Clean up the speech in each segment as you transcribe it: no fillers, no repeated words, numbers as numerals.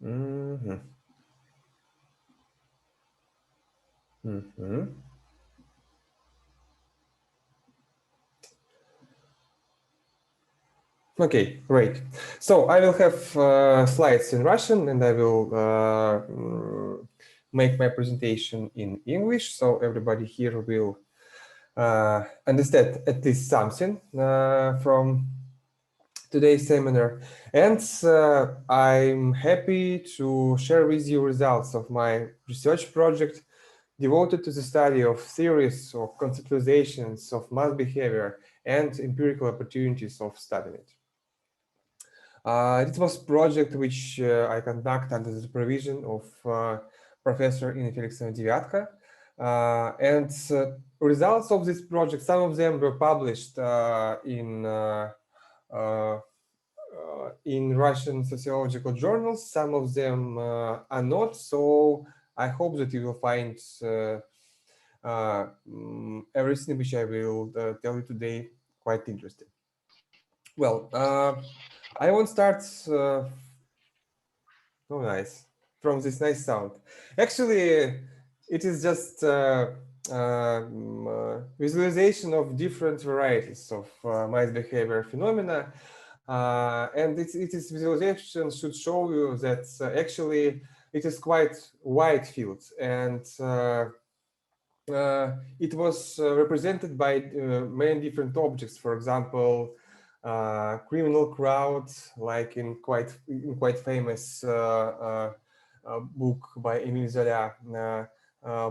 Mhm. Mhm. Okay, great. So I will have slides in Russian, and I will make my presentation in English, so everybody here will understand at least something from today's seminar. And I'm happy to share with you results of my research project devoted to the study of theories or conceptualizations of mass behavior and empirical opportunities of studying it. It was a project which I conduct under the supervision of Professor Inna Felixovna Devyatka. And results of this project, some of them were published in Russian sociological journals, some of them are not. So I hope that you will find everything which I will tell you today quite interesting. Well, I won't start. Oh, nice. From this nice sound. Actually, it is just visualization of different varieties of mice behavior phenomena. And it is visualization should show you that actually it is quite wide field, and it was represented by many different objects. For example, criminal crowd, like in quite famous book by Émile Zola,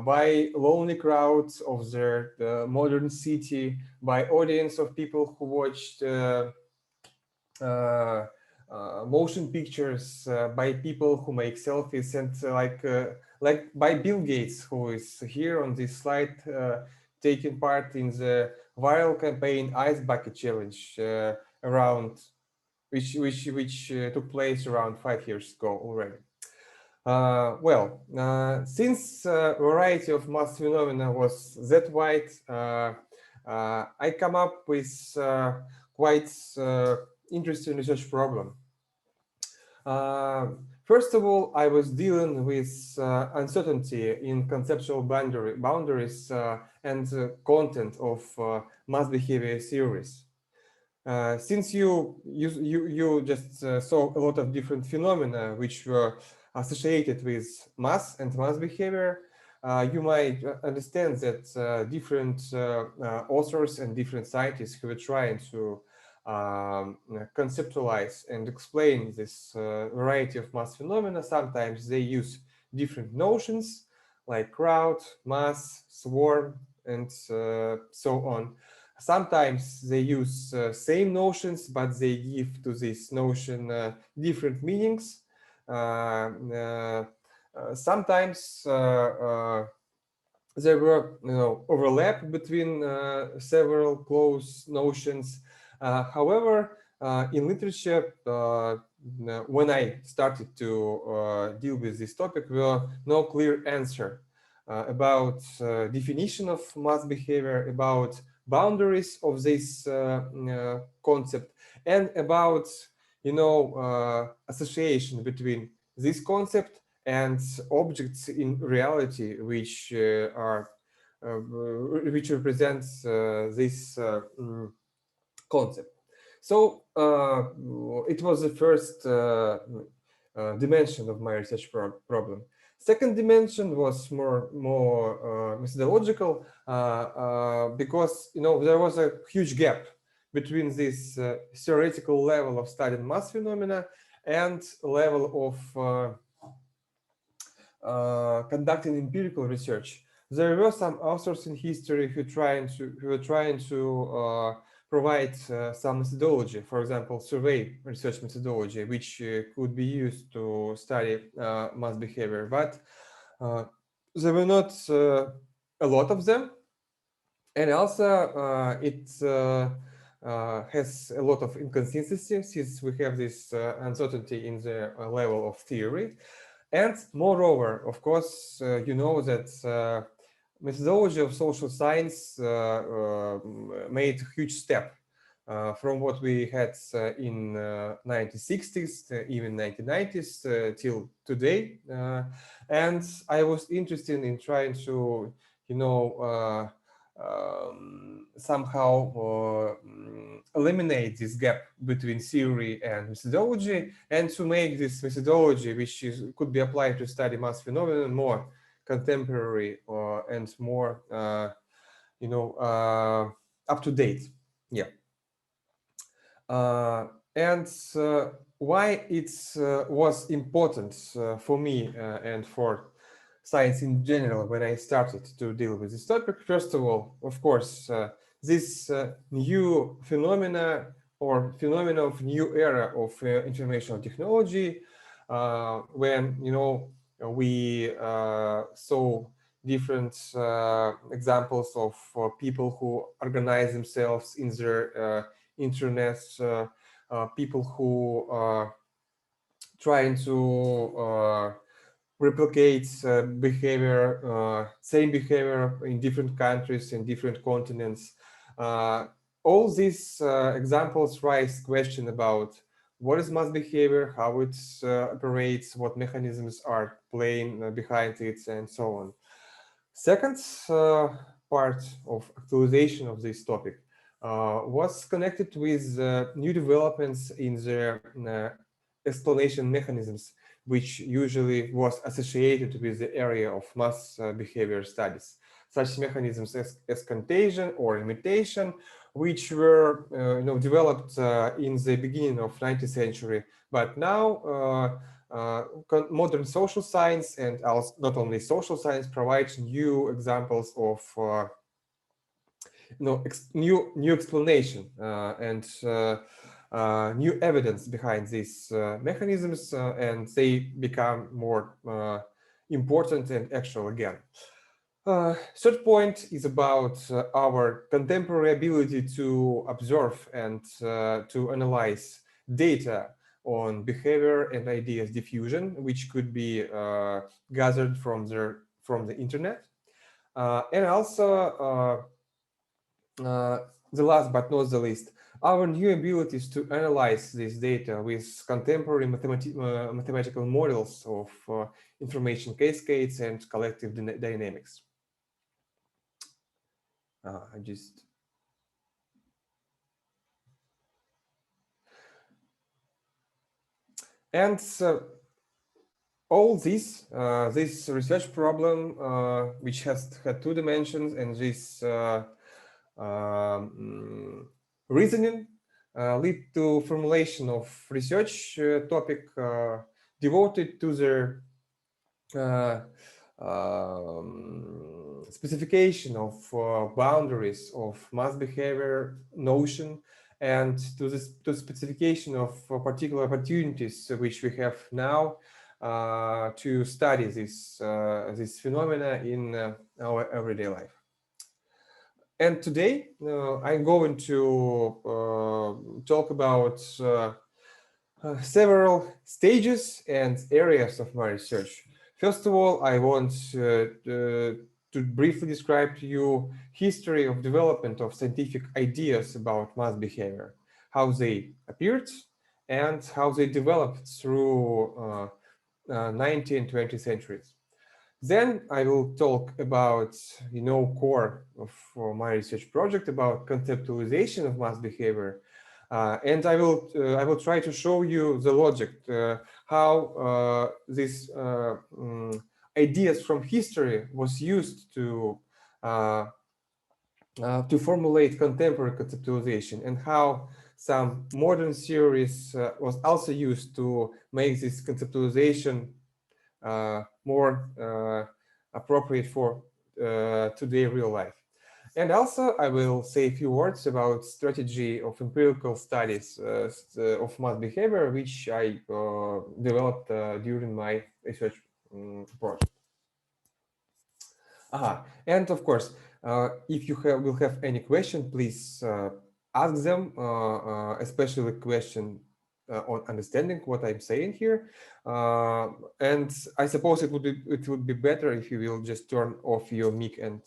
by lonely crowds of the modern city, by audience of people who watched motion pictures, by people who make selfies, and like by Bill Gates, who is here on this slide, taking part in the viral campaign Ice Bucket Challenge around which took place around 5 years ago already. Since variety of mass phenomena was that wide, I come up with quite interesting research problem. First of all, I was dealing with uncertainty in conceptual boundaries and content of mass behavior theories. Since you just saw a lot of different phenomena which were associated with mass and mass behavior, you might understand that different authors and different scientists who were trying to conceptualize and explain this variety of mass phenomena, sometimes they use different notions like crowd, mass, swarm, and so on. Sometimes they use same notions, but they give to this notion different meanings. Sometimes there were overlap between several close notions. However, in literature, when I started to deal with this topic, there were no clear answer about definition of mass behavior, about boundaries of this concept, and about association between this concept and objects in reality which which represents this concept. So it was the first dimension of my research problem. Second dimension was more methodological because there was a huge gap between this theoretical level of studying mass phenomena and level of conducting empirical research. There were some authors in history who were trying to provide some methodology, for example, survey research methodology, which could be used to study mass behavior. But there were not a lot of them, and also it has a lot of inconsistency, since we have this uncertainty in the level of theory. And moreover, of course, you know that methodology of social science made a huge step from what we had in 1960s, even 1990s till today. And I was interested in trying to, somehow eliminate this gap between theory and methodology, and to make this methodology, which could be applied to study mass phenomena, more contemporary and more, up to date. Yeah. And why it was important for me and for science in general when I started to deal with this topic. First of all, of course, this new phenomena or phenomena of new era of information technology, when we saw different examples of people who organize themselves in their internet, people who are trying to replicate behavior, same behavior in different countries and different continents. All these examples raise question about what is mass behavior, how it operates, what mechanisms are playing behind it, and so on. Second part of actualization of this topic was connected with new developments in the explanation mechanisms, which usually was associated with the area of mass behavior studies. Such mechanisms as contagion or imitation, which were developed in the beginning of 19th century, but now modern social science and also not only social science provides new examples of new explanation and new evidence behind these mechanisms, and they become more important and actual again. Third point is about our contemporary ability to observe and to analyze data on behavior and ideas diffusion, which could be gathered from the internet, and also the last but not the least, our new abilities to analyze this data with contemporary mathematical models of information cascades and collective dynamics. And all this research problem, which has had two dimensions, and this reasoning lead to formulation of research topic devoted to the specification of boundaries of mass behavior notion, and to the specification of particular opportunities which we have now to study this phenomena in our everyday life. And today I'm going to talk about several stages and areas of my research. First of all, I want to briefly describe to you history of development of scientific ideas about mass behavior, how they appeared and how they developed through 19th and 20th centuries. Then I will talk about, core of my research project about conceptualization of mass behavior, and I will try to show you the logic, how these ideas from history was used to formulate contemporary conceptualization, and how some modern theories was also used to make this conceptualization more appropriate for today real life. And also I will say a few words about strategy of empirical studies of mass behavior, which I developed during my research project. And of course, if you will have any question, please ask them, especially question on understanding what I'm saying here. And I suppose it would be better if you will just turn off your mic and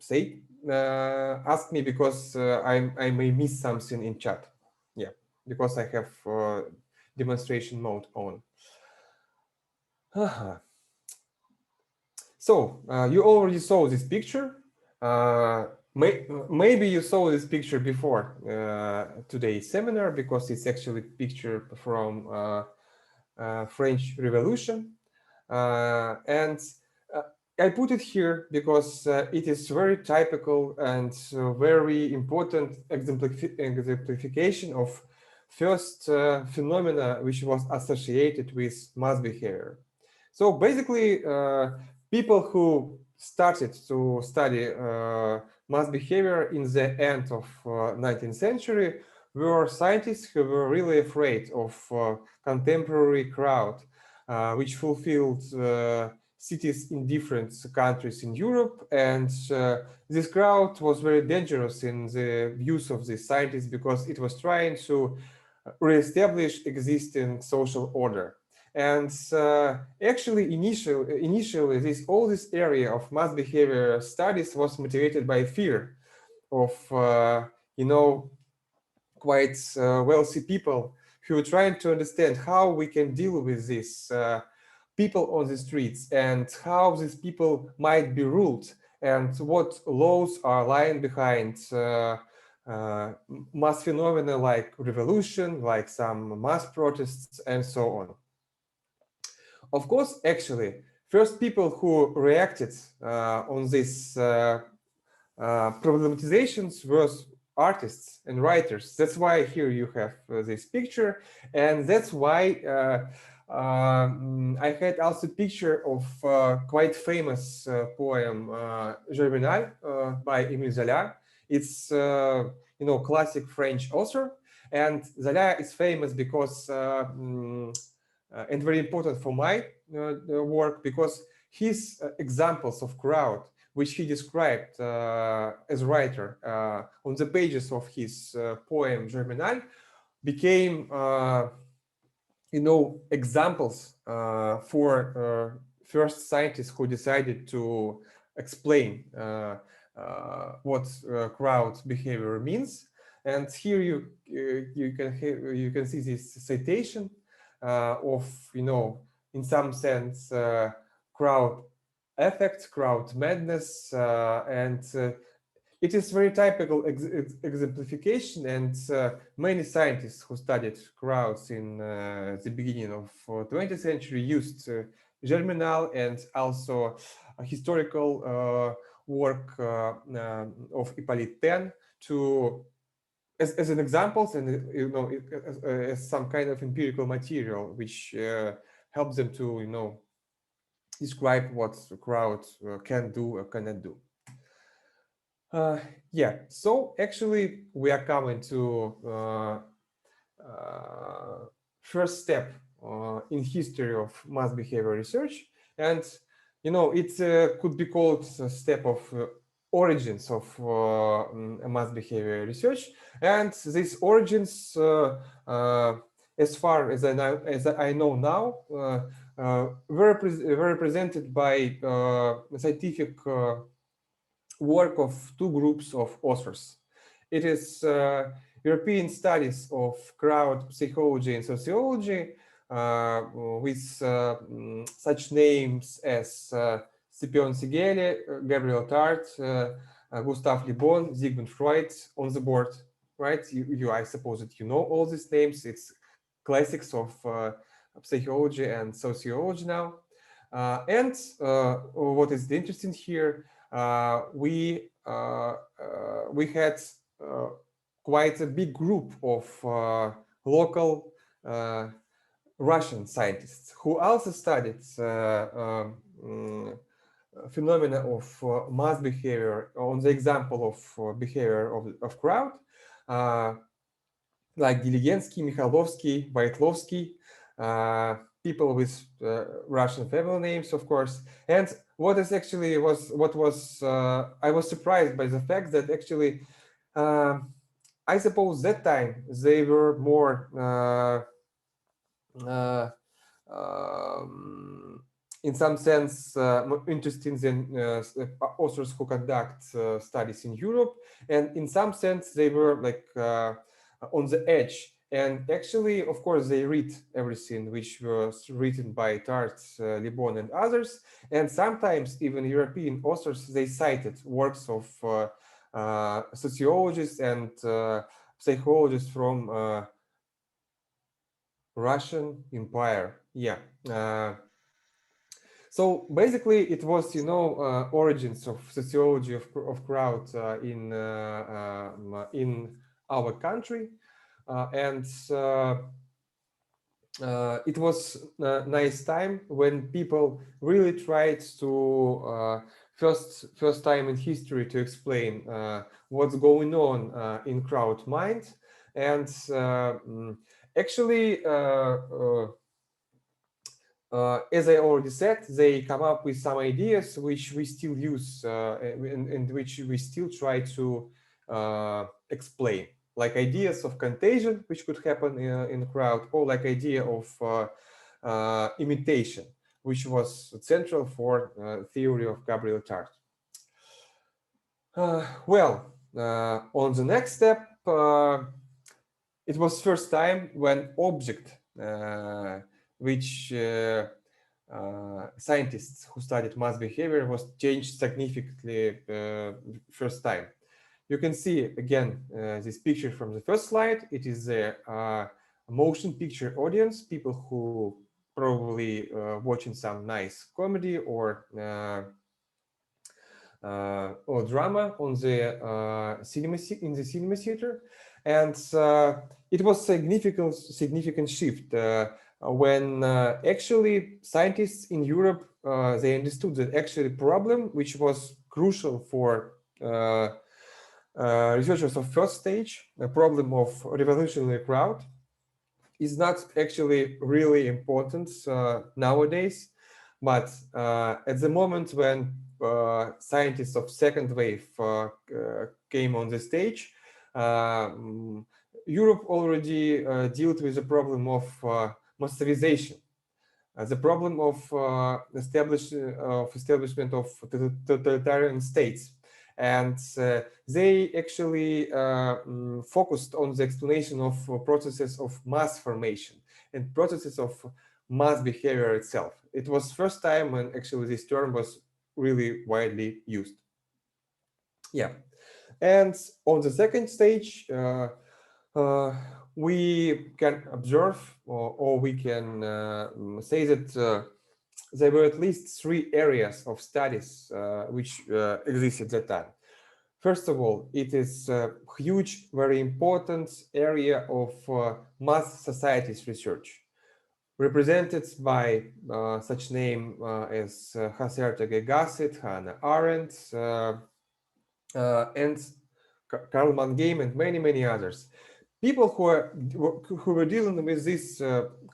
say, ask me, because I may miss something in chat. Yeah, because I have demonstration mode on. So you already saw this picture. Maybe you saw this picture before today's seminar, because it's actually a picture from French Revolution. And I put it here because it is very typical and very important exemplification of first phenomena which was associated with mass behavior. So basically, people who started to study mass behavior in the end of 19th century were scientists who were really afraid of contemporary crowd, which fulfilled cities in different countries in Europe. And this crowd was very dangerous in the views of the scientists, because it was trying to reestablish existing social order. And actually, initially, all this area of mass behavior studies was motivated by fear of, quite wealthy people who were trying to understand how we can deal with these people on the streets, and how these people might be ruled, and what laws are lying behind mass phenomena like revolution, like some mass protests, and so on. Of course, actually, first people who reacted on these problematizations were artists and writers. That's why here you have this picture, and that's why I had also a picture of quite famous poem Germinal by Émile Zola. It's classic French author, and Zola is famous because and very important for my work, because his examples of crowd, which he described as a writer on the pages of his poem Germinal, became examples for first scientists who decided to explain what crowd behavior means. And here you can see this citation of in some sense crowd effect, crowd madness, and it is very typical exemplification, and many scientists who studied crowds in the beginning of 20th century used Germinal, and also a historical work of Hippolyte Taine to as an example, and as some kind of empirical material which helps them to describe what the crowd can do or cannot do. Yeah, so actually we are coming to first step in history of mass behavior research, and it could be called a step of origins of mass behavior research. And these origins, as far as I know now, were represented by scientific work of two groups of authors. It is European studies of crowd psychology and sociology with such names as Scipion Sigeli, Gabriel Tart, Gustav Le Bon, Sigmund Freud on the board, right? I suppose that you know all these names. It's classics of psychology and sociology now. And what is interesting here, we had quite a big group of local Russian scientists who also studied phenomena of mass behavior on the example of behavior of crowd, like Diligensky, Mikhailovsky, Vaitlovsky, people with Russian family names, of course. And what is actually I was surprised by the fact that actually I suppose that time they were more in some sense, more interesting than authors who conduct studies in Europe. And in some sense, they were like on the edge. And actually, of course, they read everything which was written by Tart, Le Bon, and others. And sometimes even European authors, they cited works of sociologists and psychologists from Russian Empire. Yeah. So basically, it was, origins of sociology of crowd in our country, and it was a nice time when people really tried to first time in history to explain what's going on in crowd mind, and actually. As I already said, they come up with some ideas which we still use and which we still try to explain, like ideas of contagion, which could happen in a crowd, or like idea of imitation, which was central for theory of Gabriel Tart. On the next step, it was first time when object which scientists who studied mass behavior was changed significantly first time. You can see again this picture from the first slide. It is a motion picture audience, people who probably watching some nice comedy or drama on the cinema in the cinema theater, and it was significant shift when actually scientists in Europe they understood that actually problem which was crucial for researchers of first stage, the problem of revolutionary crowd, is not actually really important nowadays, but at the moment when scientists of second wave came on the stage, Europe already dealt with the problem of massivization, the problem of establishment of totalitarian states. And they actually focused on the explanation of processes of mass formation and processes of mass behavior itself. It was first time when actually this term was really widely used. Yeah. And on the second stage, we can observe or we can say that there were at least three areas of studies which existed at that time. First of all, it is a huge, very important area of mass societies research, represented by such name as Hans Hertog Gasset, Hannah Arendt, and Karl Mannheim, and many others. People who were dealing with these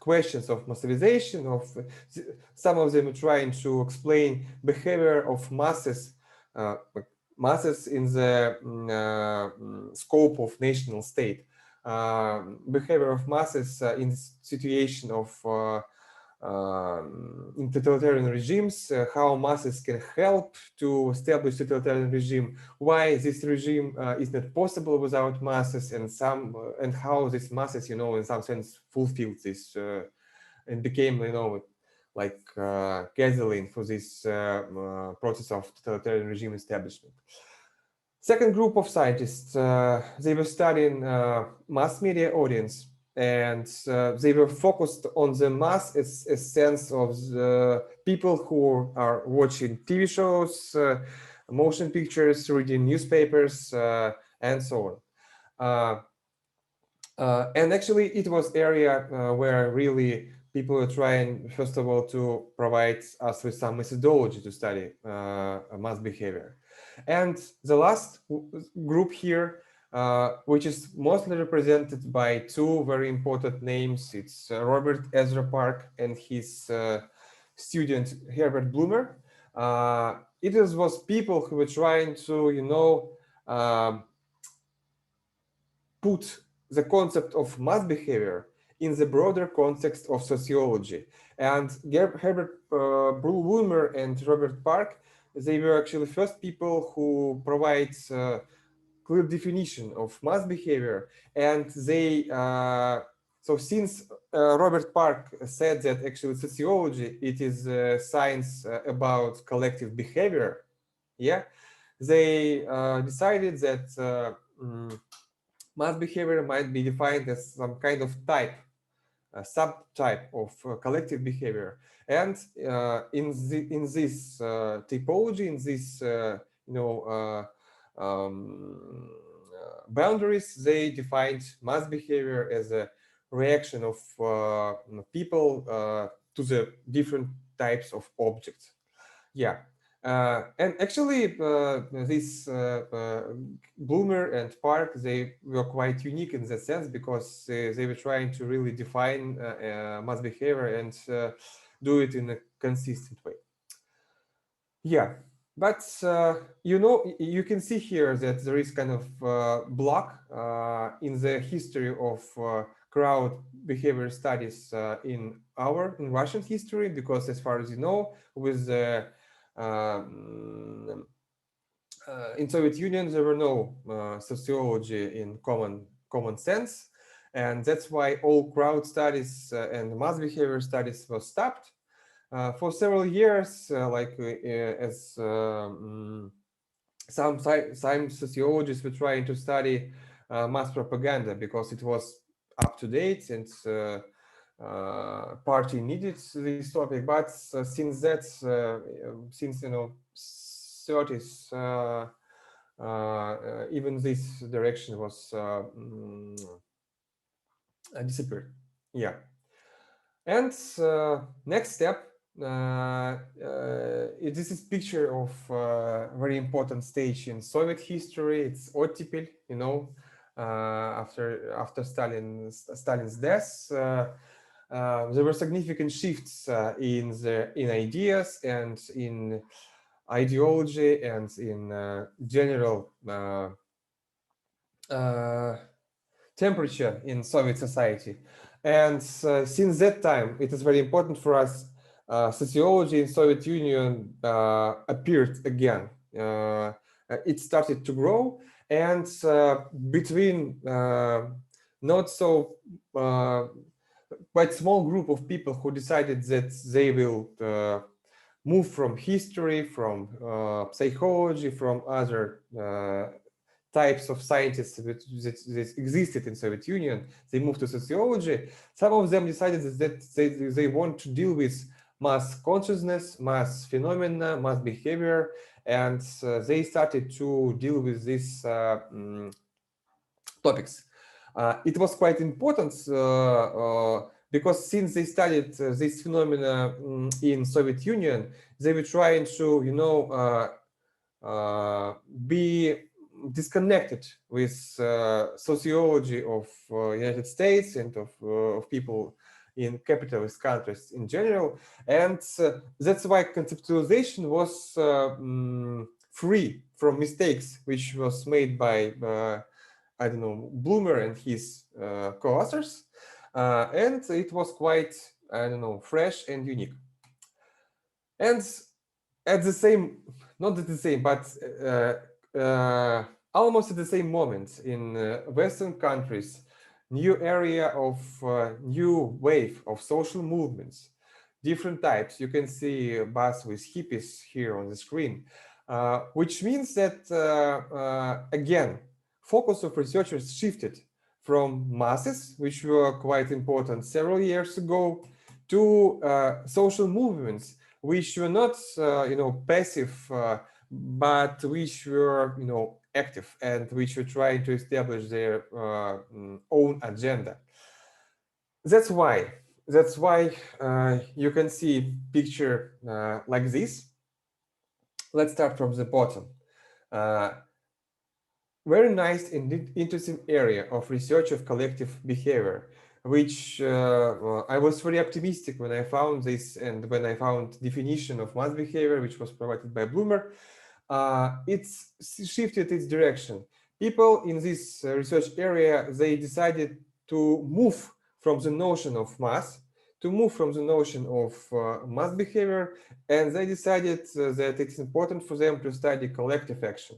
questions of massivization, some of them trying to explain behavior of masses, masses in the scope of national state, behavior of masses in the situation of in totalitarian regimes, how masses can help to establish totalitarian regime, why this regime is not possible without masses, and how these masses, in some sense, fulfilled this and became, like gasoline for this process of totalitarian regime establishment. Second group of scientists, they were studying mass media audience, and they were focused on the mass as a sense of the people who are watching TV shows, motion pictures, reading newspapers, and so on. And actually, it was area where really people were trying, first of all, to provide us with some methodology to study mass behavior. And the last group here, which is mostly represented by two very important names. It's Robert Ezra Park and his student Herbert Blumer. It was people who were trying to, put the concept of mass behavior in the broader context of sociology. And Herbert Blumer and Robert Park, they were actually first people who provide clear definition of mass behavior. And they, so since Robert Park said that actually sociology, it is science about collective behavior, yeah, they decided that mass behavior might be defined as some kind of type, a subtype of collective behavior. And in this typology, in this boundaries, they defined mass behavior as a reaction of people to the different types of objects. Yeah. And actually, this Bloomer and Park, they were quite unique in that sense because they were trying to really define mass behavior and do it in a consistent way. Yeah, but you can see here that there is kind of block in the history of crowd behavior studies in Russian history, because as far as you know, with the in Soviet Union, there were no sociology in common sense, and that's why all crowd studies and mass behavior studies were stopped for several years. As some sociologists were trying to study mass propaganda because it was up to date and party needed this topic. But since 30s, even this direction was disappeared. Yeah. And next step, this is picture of very important stage in Soviet history. It's ottepel, after Stalin's death. There were significant shifts in ideas and in ideology and in general temperature in Soviet society. And since that time, it is very important for us, sociology in Soviet Union appeared again. It started to grow, and between not so quite small group of people who decided that they will move from history, from psychology, from other types of scientists that existed in Soviet Union, they moved to sociology. Some of them decided that they want to deal with mass consciousness, mass phenomena, mass behavior, and they started to deal with these topics. It was quite important because since they studied this phenomena in Soviet Union, they were trying to, be disconnected with sociology of United States and of people in capitalist countries in general. And that's why conceptualization was free from mistakes, which was made by, I don't know, Bloomer and his co-authors. And it was quite, I don't know, fresh and unique. And at the same, not at the same, but almost at the same moment in Western countries, new area of new wave of social movements, different types. You can see a bus with hippies here on the screen, which means that, again, focus of researchers shifted from masses, which were quite important several years ago, to social movements, which were not, passive, but which were, active and which were trying to establish their own agenda. That's why you can see picture like this. Let's start from the bottom. Very nice and interesting area of research of collective behavior, which I was very optimistic when I found this, and when I found definition of mass behavior, which was provided by Bloomer. It's shifted its direction. People in this research area, they decided to move from the notion of mass, to move from the notion of mass behavior, and they decided that it's important for them to study collective action.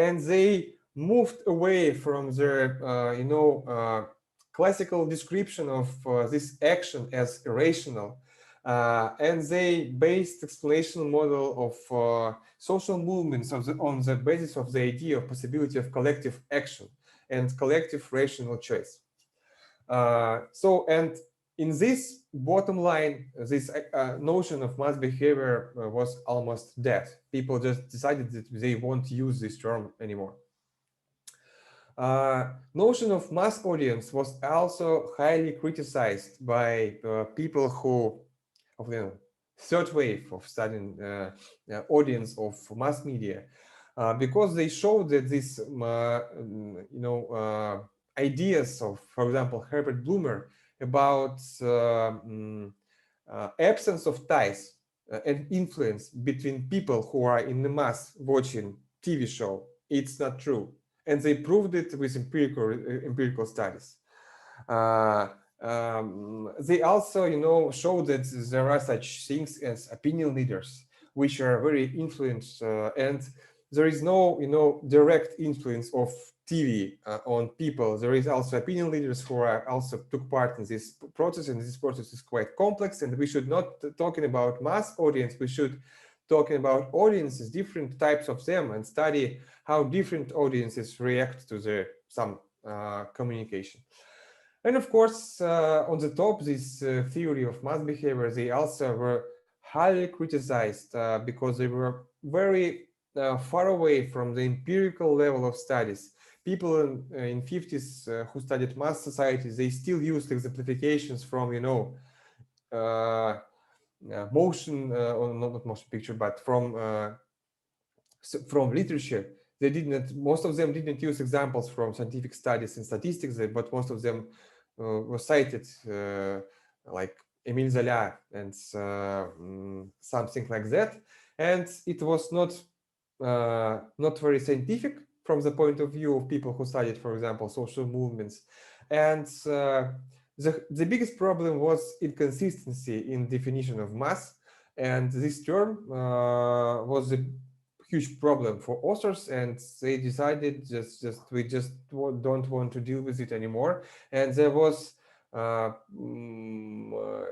And they moved away from their, classical description of this action as irrational, and they based explanation model of social movements on the basis of the idea of possibility of collective action and collective rational choice. And in this bottom line, this notion of mass behavior was almost dead. People just decided that they won't use this term anymore. Notion of mass audience was also highly criticized by people who, of the third wave of studying audience of mass media, because they showed that this, ideas of, for example, Herbert Blumer about absence of ties and influence between people who are in the mass watching TV show, it's not true. And they proved it with empirical studies. They also, show that there are such things as opinion leaders, which are very influenced, and there is no, direct influence of TV on people. There is also opinion leaders who are also took part in this process, and this process is quite complex. And we should not talking about mass audience. We should talking about audiences, different types of them, and study how different audiences react to some communication. And of course, on the top, this theory of mass behavior, they also were highly criticized because they were very far away from the empirical level of studies. People in 50s who studied mass societies, they still used exemplifications from, motion, or not motion picture, but from literature. They didn't. Most of them didn't use examples from scientific studies and statistics, but most of them were cited, like Émile Zola and something like that. And it was not very scientific from the point of view of people who studied, for example, social movements. And the biggest problem was inconsistency in definition of mass. And this term was a huge problem for authors, and they decided we just don't want to deal with it anymore. And there was a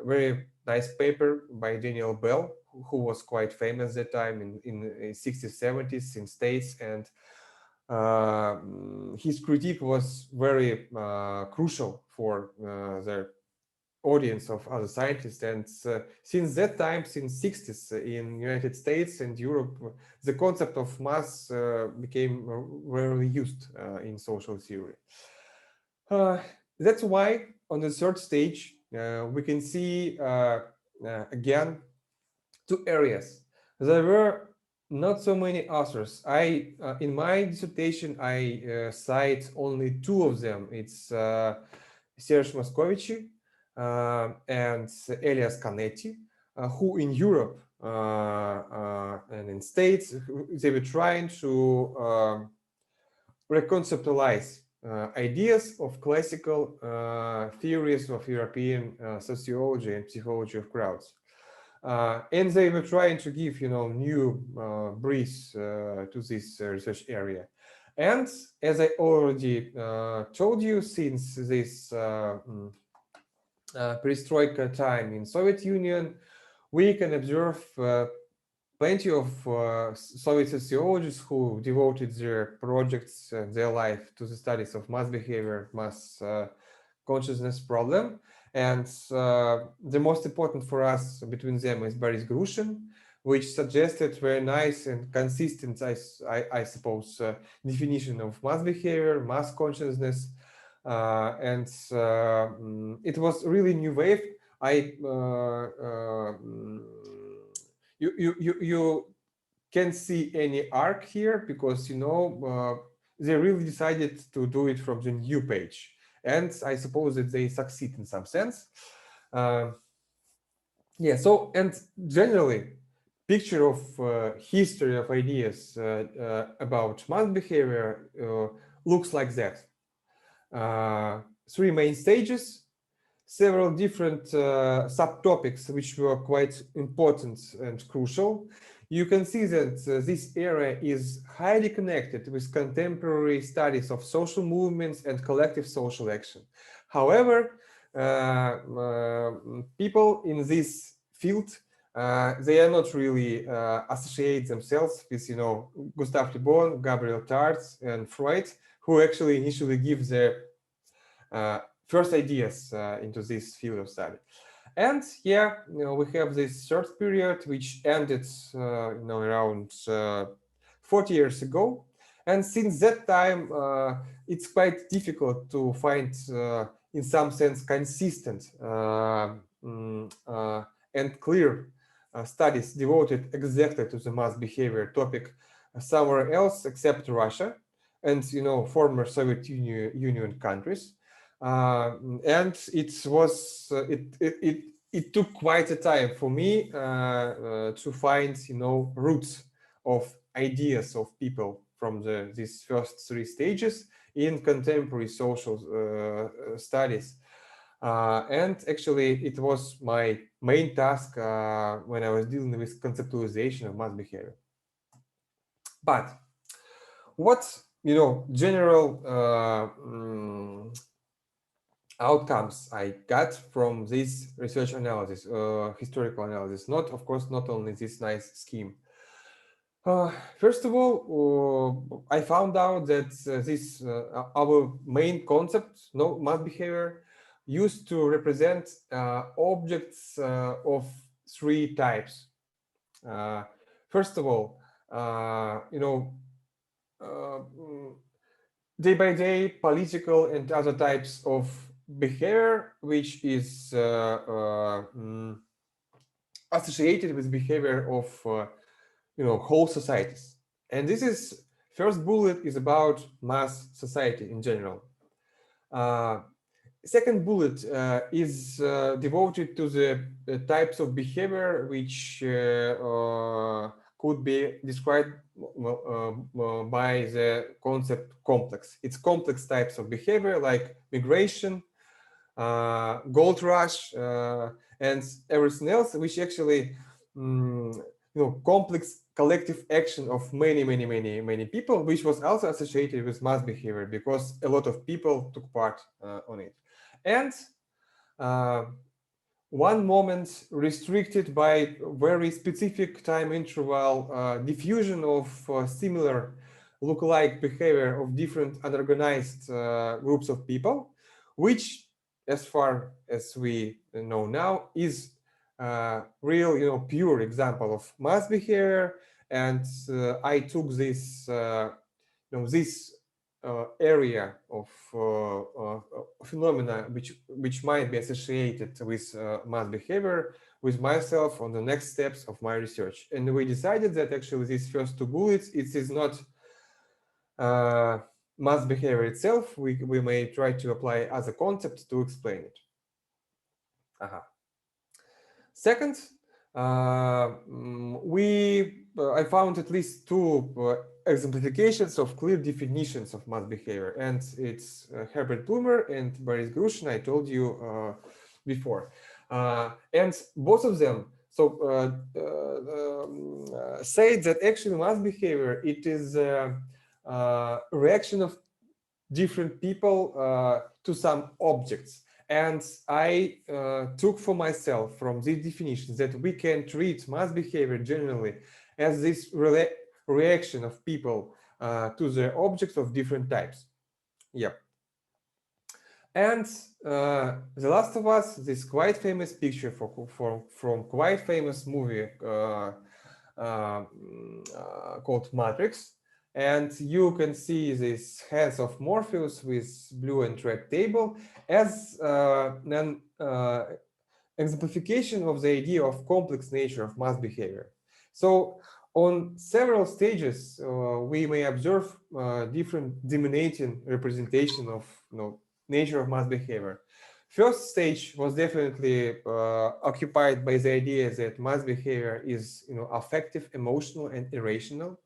very nice paper by Daniel Bell, who was quite famous at that time in 60s, 70s in States, and his critique was very crucial for the audience of other scientists. And since that time, since 60s in United States and Europe, the concept of mass became rarely used in social theory. That's why on the third stage, we can see again two areas. There were not so many authors. In my dissertation, I cite only two of them. It's Serge Moscovici and Elias Canetti, who in Europe and in States, they were trying to reconceptualize ideas of classical theories of European sociology and psychology of crowds. And they were trying to give, new breath to this research area. And as I already told you, since this perestroika time in Soviet Union, we can observe plenty of Soviet sociologists who devoted their projects and their life to the studies of mass behavior, mass consciousness problem. And the most important for us between them is Boris Grushin, which suggested very nice and consistent, I suppose, definition of mass behavior, mass consciousness. And it was really new wave. You can't see any arc here because they really decided to do it from the new page, and I suppose that they succeed in some sense. Yeah. So, and generally, picture of history of ideas about mass behavior looks like that. Three main stages. several different subtopics which were quite important and crucial. You can see that this area is highly connected with contemporary studies of social movements and collective social action. However, people in this field, they are not really associate themselves with, Gustave Le Bon, Gabriel Tarde, and Freud, who actually initially give their first ideas into this field of study. And yeah, we have this third period, which ended, around 40 years ago. And since that time, it's quite difficult to find, in some sense, consistent and clear studies devoted exactly to the mass behavior topic somewhere else except Russia and, former Soviet Union countries. And it took quite a time for me to find, roots of ideas of people from these first three stages in contemporary social studies. And actually, it was my main task when I was dealing with conceptualization of mass behavior. But what, general outcomes I got from this research analysis, historical analysis, of course, not only this nice scheme. First of all, I found out that our main concept, mass behavior, used to represent objects of three types. First of all, day by day political and other types of behavior, which is associated with behavior of whole societies. And this is first bullet is about mass society in general. Second bullet is devoted to the types of behavior which could be described by the concept complex. It's complex types of behavior like migration, gold rush, and everything else, which actually complex collective action of many people, which was also associated with mass behavior because a lot of people took part on it. And one moment restricted by very specific time interval diffusion of similar lookalike behavior of different unorganized groups of people, which, as far as we know now, is real, pure example of mass behavior. And I took this, this area of phenomena which might be associated with mass behavior with myself on the next steps of my research. And we decided that actually these first two bullets, it is not mass behavior itself. We may try to apply other concepts to explain it. Second, I found at least two exemplifications of clear definitions of mass behavior, and it's Herbert Blumer and Boris Grushin, I told you before. And both of them say that actually mass behavior, it is a reaction of different people to some objects. And I took for myself from these definitions that we can treat mass behavior generally as this reaction of people to the objects of different types. Yep. And The Last of Us, this quite famous picture from quite famous movie called Matrix. And you can see this hands of Morpheus with blue and red table as an exemplification of the idea of complex nature of mass behavior. So on several stages, we may observe different dominating representation of nature of mass behavior. First stage was definitely occupied by the idea that mass behavior is affective, emotional, and irrational.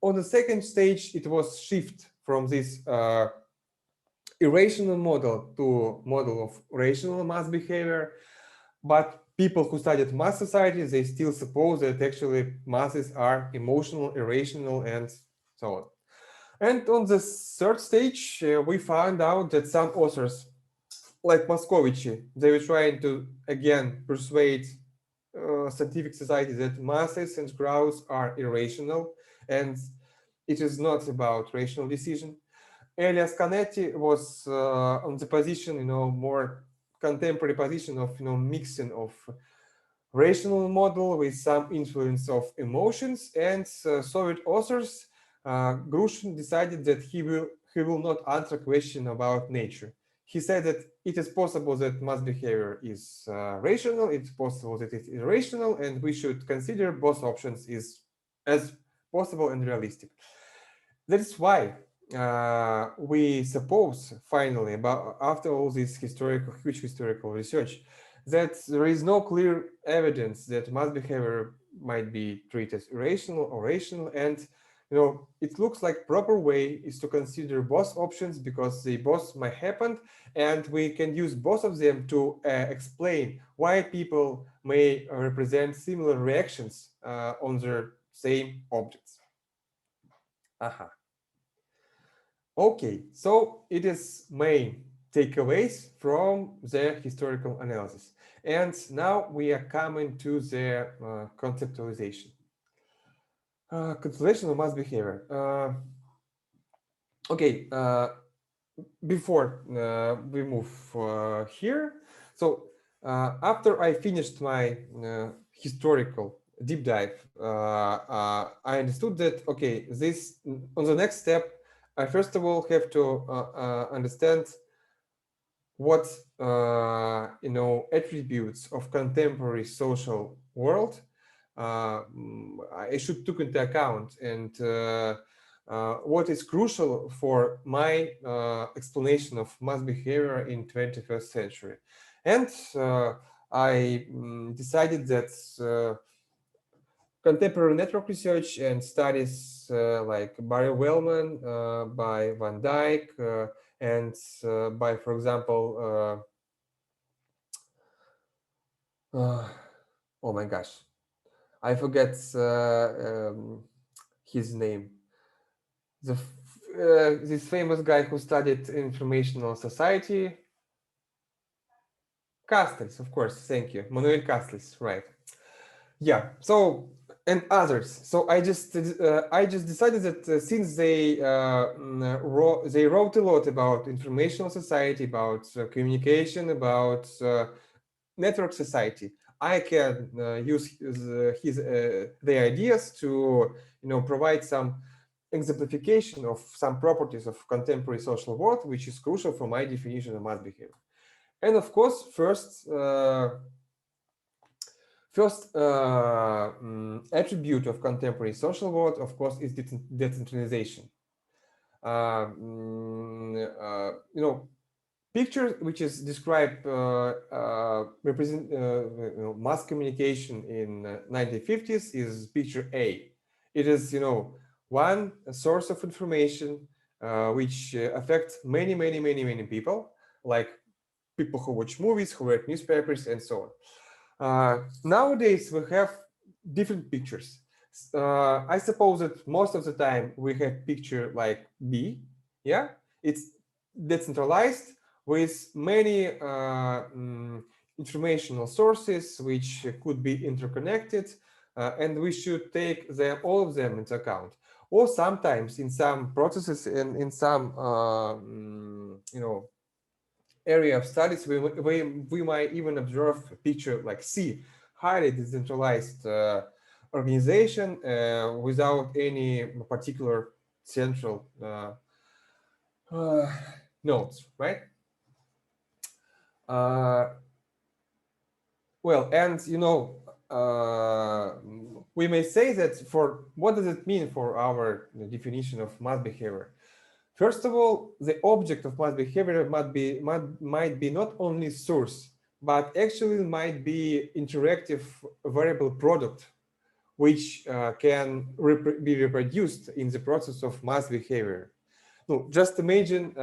On the second stage, it was shift from this irrational model to model of rational mass behavior. But people who studied mass societies, they still suppose that actually masses are emotional, irrational, and so on. And on the third stage, we found out that some authors, like Moscovici, they were trying to, again, persuade scientific society that masses and crowds are irrational, and it is not about rational decision. Elias Canetti was on the position, more contemporary position of, mixing of rational model with some influence of emotions. And Soviet authors, Grushin decided that he will not answer question about nature. He said that it is possible that mass behavior is rational, it's possible that it is irrational, and we should consider both options as possible and realistic. That is why we suppose, finally, after all this huge historical research, that there is no clear evidence that mass behavior might be treated as irrational or rational. And it looks like proper way is to consider both options because they both might happen, and we can use both of them to explain why people may represent similar reactions on their same objects. Okay, so it is main takeaways from the historical analysis. And now we are coming to the conceptualization. Conceptualization of mass behavior. Okay, before we move here, so after I finished my historical deep dive, I understood that, okay, on the next step, I first of all have to understand what attributes of contemporary social world I should take into account, and what is crucial for my explanation of mass behavior in 21st century. And I decided that contemporary network research and studies like Barry Wellman, by Van Dyck, and by, for example, oh my gosh, I forget his name. This famous guy who studied informational society, Castells, of course, thank you, Manuel Castells, right? Yeah. So, and others. So I just decided that since they wrote a lot about informational society, about communication, about network society, I can use their ideas to provide some exemplification of some properties of contemporary social world, which is crucial for my definition of mass behavior. And of course, first attribute of contemporary social world, of course, is decentralization. Picture which is described represent mass communication in 1950s is picture A. It is one source of information which affects many people, like people who watch movies, who read newspapers, and so on. Nowadays, we have different pictures. I suppose that most of the time we have picture like B. Yeah, it's decentralized with many informational sources which could be interconnected, and we should take all of them into account. Or sometimes in some processes and in some area of studies, we might even observe a picture like C, highly decentralized organization without any particular central nodes, right? Well, and we may say that for what does it mean for our definition of mass behavior? First of all, the object of mass behavior might be not only source, but actually might be interactive variable product, which can be reproduced in the process of mass behavior. No, just imagine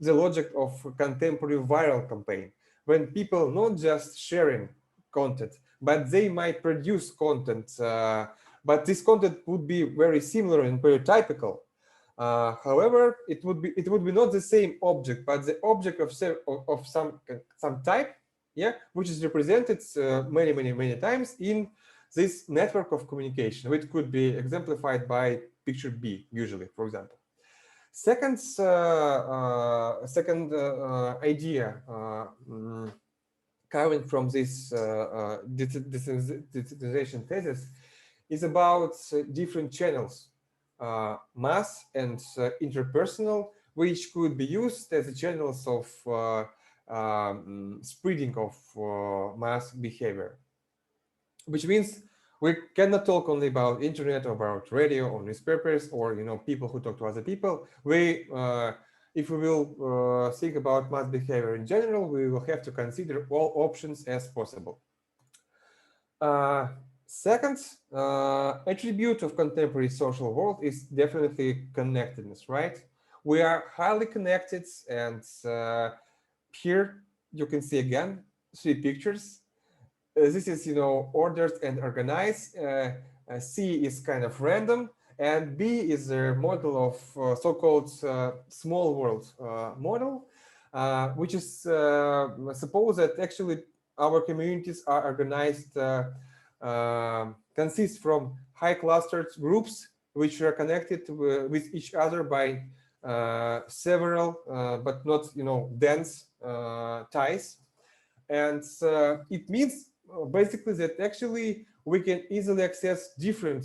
the logic of contemporary viral campaign, when people not just sharing content, but they might produce content, but this content would be very similar and very typical. However, it would be not the same object, but the object of some type, yeah, which is represented many times in this network of communication, which could be exemplified by picture B, usually, for example. Second idea coming from this digitization thesis is about different channels, mass and interpersonal, which could be used as channels of spreading of mass behavior. Which means we cannot talk only about internet or about radio or newspapers or people who talk to other people. If we will think about mass behavior in general, we will have to consider all options as possible. Second attribute of contemporary social world is definitely connectedness, right? We are highly connected, and here you can see again 3 pictures. This is, ordered and organized. C is kind of random, and B is a model of so-called small world model, which is suppose that actually our communities are organized, consist from high clustered groups which are connected with each other by several but not dense ties. And it means basically that actually we can easily access different,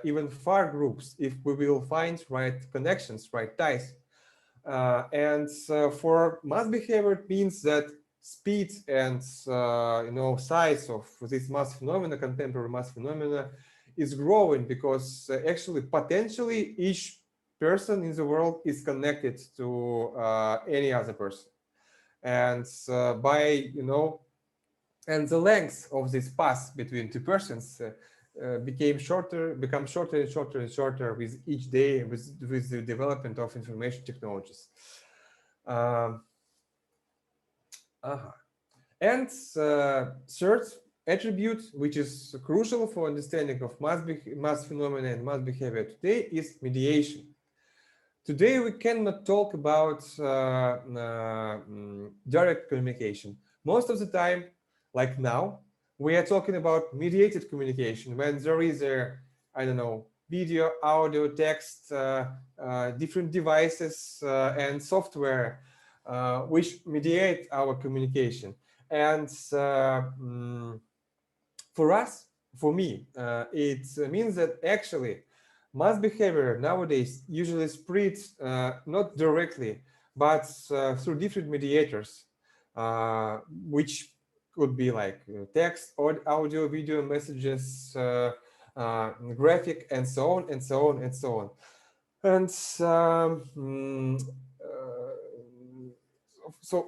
even far groups if we will find right connections, right ties. For mass behavior, it means that speed and size of this mass phenomena, contemporary mass phenomena, is growing because actually potentially each person in the world is connected to any other person, and and the length of this path between 2 persons become shorter and shorter with each day with the development of information technologies. And third attribute, which is crucial for understanding of mass phenomena and mass behavior today, is mediation. Today we cannot talk about direct communication. Most of the time, like now, we are talking about mediated communication when there is video, audio, text, different devices and software which mediate our communication. And for me, it means that actually mass behavior nowadays usually spreads not directly, but through different mediators, which could be like text, audio, video, messages, graphic, and so on, and so on, and so on.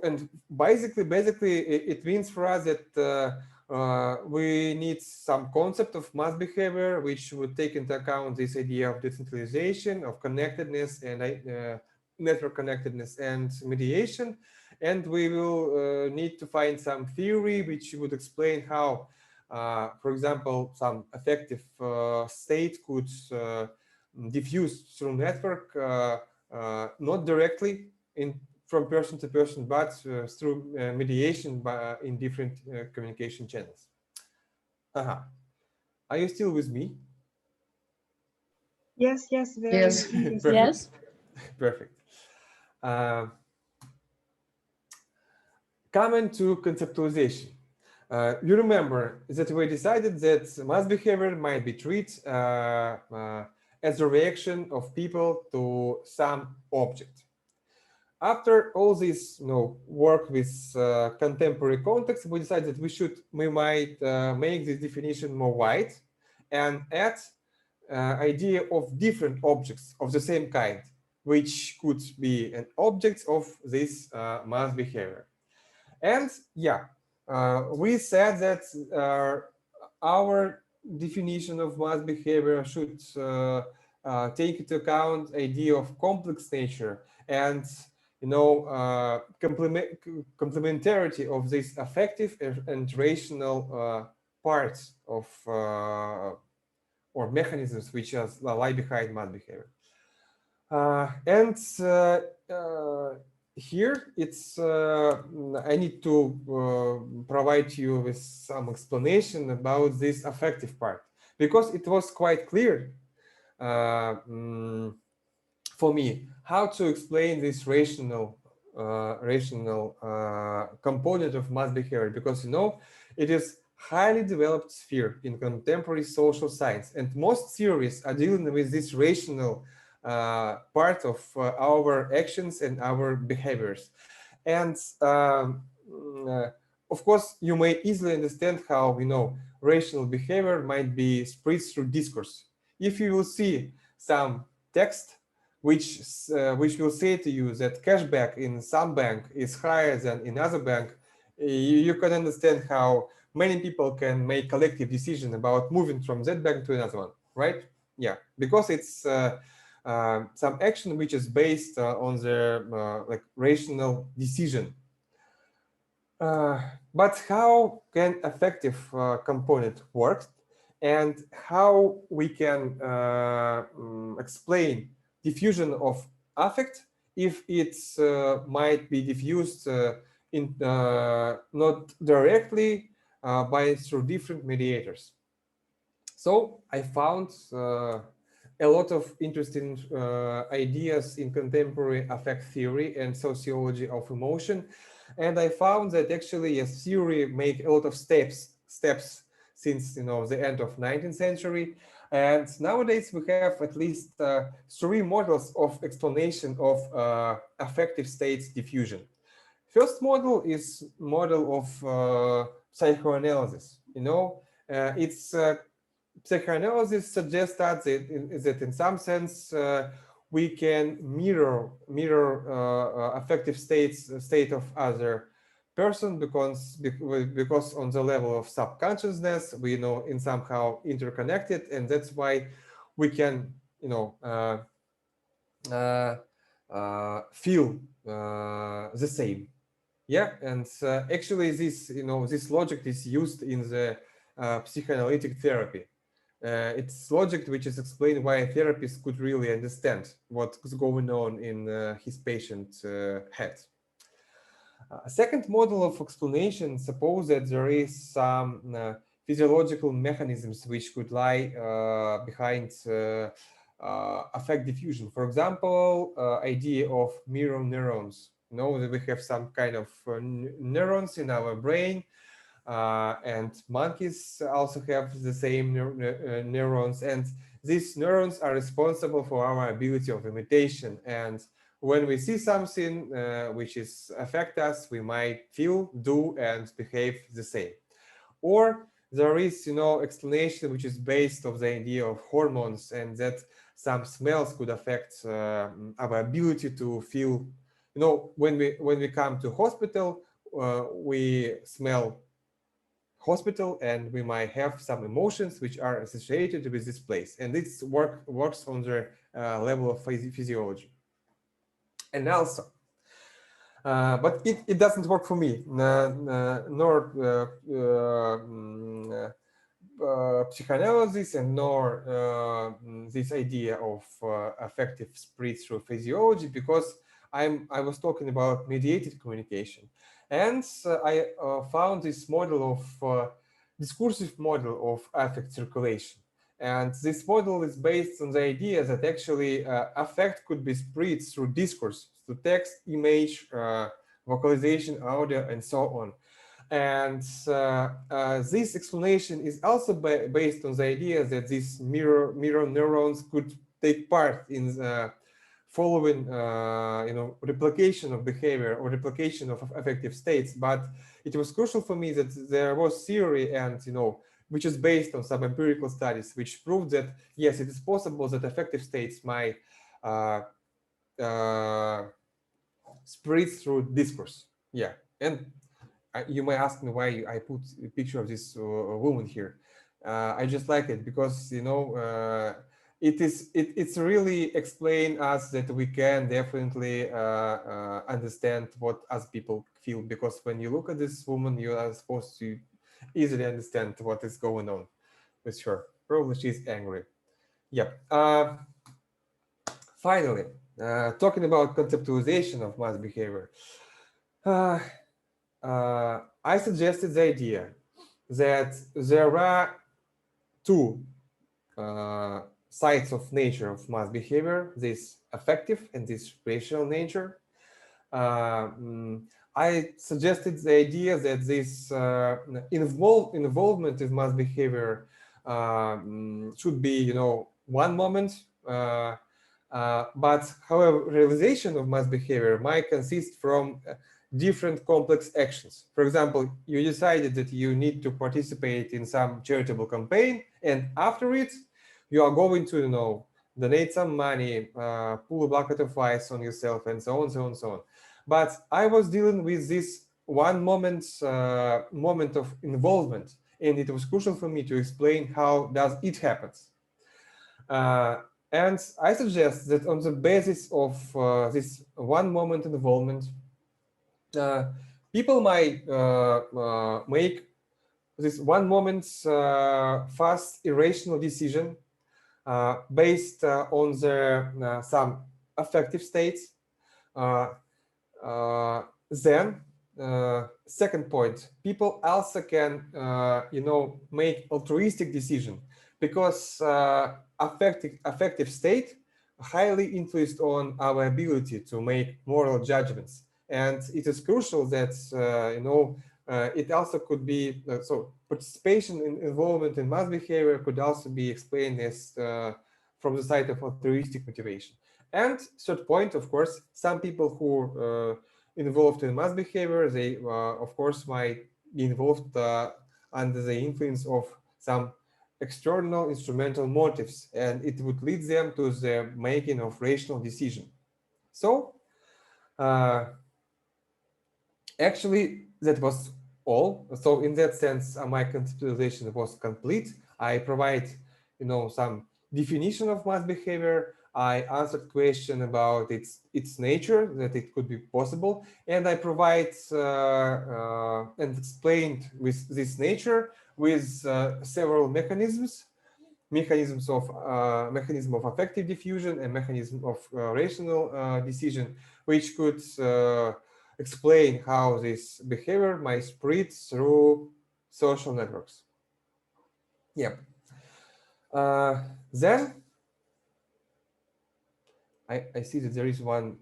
And basically, it means for us that we need some concept of mass behavior, which would take into account this idea of decentralization, of connectedness, and network connectedness and mediation. And we will need to find some theory which would explain how, for example, some affective state could diffuse through network, not directly from person to person, but through mediation in different communication channels. Are you still with me? Yes, very yes. Perfect. Perfect. Coming to conceptualization. You remember that we decided that mass behavior might be treated as a reaction of people to some object. After all this work with contemporary context, we decided that we might make this definition more wide and add idea of different objects of the same kind, which could be an object of this mass behavior. And yeah, we said that our definition of mass behavior should take into account idea of complex nature and complementarity of this affective and rational parts of or mechanisms which lie behind mass behavior. And here I need to provide you with some explanation about this affective part, because it was quite clear for me how to explain this rational component of mass behavior, because it is highly developed sphere in contemporary social science, and most theories are dealing with this rational part of our actions and our behaviors. And of course, you may easily understand how rational behavior might be spread through discourse. If you will see some text which will say to you that cashback in some bank is higher than in other bank, you can understand how many people can make collective decision about moving from that bank to another one, right? Yeah, because it's some action which is based on the like rational decision. But how can affective component work, and how we can explain diffusion of affect if it might be diffused not directly through different mediators. So I found a lot of interesting ideas in contemporary affect theory and sociology of emotion, and I found that actually a theory make a lot of steps since the end of 19th century, and nowadays we have at least 3 models of explanation of affective states diffusion. First model is model of psychoanalysis. It's psychoanalysis suggests that in some sense we can mirror affective state of other person, because on the level of subconsciousness we in somehow interconnected, and that's why we can feel the same. Yeah, and actually this logic is used in the psychoanalytic therapy. It's logic which is explained why a therapist could really understand what's going on in his patient's head. A second model of explanation suppose that there is some physiological mechanisms which could lie behind affect diffusion. For example, idea of mirror neurons. That we have some kind of neurons in our brain, and monkeys also have the same neurons, and these neurons are responsible for our ability of imitation. And when we see something which is affect us, we might feel, do, and behave the same. Or there is explanation which is based on the idea of hormones, and that some smells could affect our ability to feel. When we come to hospital, we smell hospital, and we might have some emotions which are associated with this place, and this works on the level of physiology. And also, but it doesn't work for me, nor psychoanalysis, and nor this idea of affective spread through physiology, because I was talking about mediated communication, and I found this model of discursive model of affect circulation. And this model is based on the idea that actually affect could be spread through discourse, through text, image, vocalization, audio, and so on. And this explanation is also based on the idea that these mirror neurons could take part in the following replication of behavior or replication of affective states. But it was crucial for me that there was theory, and which is based on some empirical studies which proved that yes, it is possible that affective states might spread through discourse. Yeah, and you may ask me why I put a picture of this woman here. I just like it because it's really explain us that we can definitely understand what other people feel, because when you look at this woman, you are supposed to easily understand what is going on with her. Probably she's angry. Yep. Finally, talking about conceptualization of mass behavior, I suggested the idea that there are two sides of nature of mass behavior, this affective and this rational nature. I suggested the idea that this involvement in mass behavior should be, one moment, but however, realization of mass behavior might consist from different complex actions. For example, you decided that you need to participate in some charitable campaign, and after it, you are going to, donate some money, pull a bucket of ice on yourself, and so on, so on, so on. But I was dealing with this one moment of involvement, and it was crucial for me to explain how does it happens. And I suggest that on the basis of this one moment involvement, people might make this one moment's fast irrational decision based on their some affective states. Then, second point, people also can, make altruistic decision, because affective state highly influenced on our ability to make moral judgments. And it is crucial that, it also could be, so participation in involvement in mass behavior could also be explained as from the side of altruistic motivation. And third point, of course, some people who involved in mass behavior, they of course might be involved under the influence of some external instrumental motives, and it would lead them to the making of rational decision. So actually, that was all. So in that sense, my conceptualization was complete. I provide, some definition of mass behavior. I answered question about its nature, that it could be possible, and I provide and explained with this nature with several mechanism of affective diffusion and mechanism of rational decision, which could explain how this behavior might spread through social networks. Yep. Then I see that there is one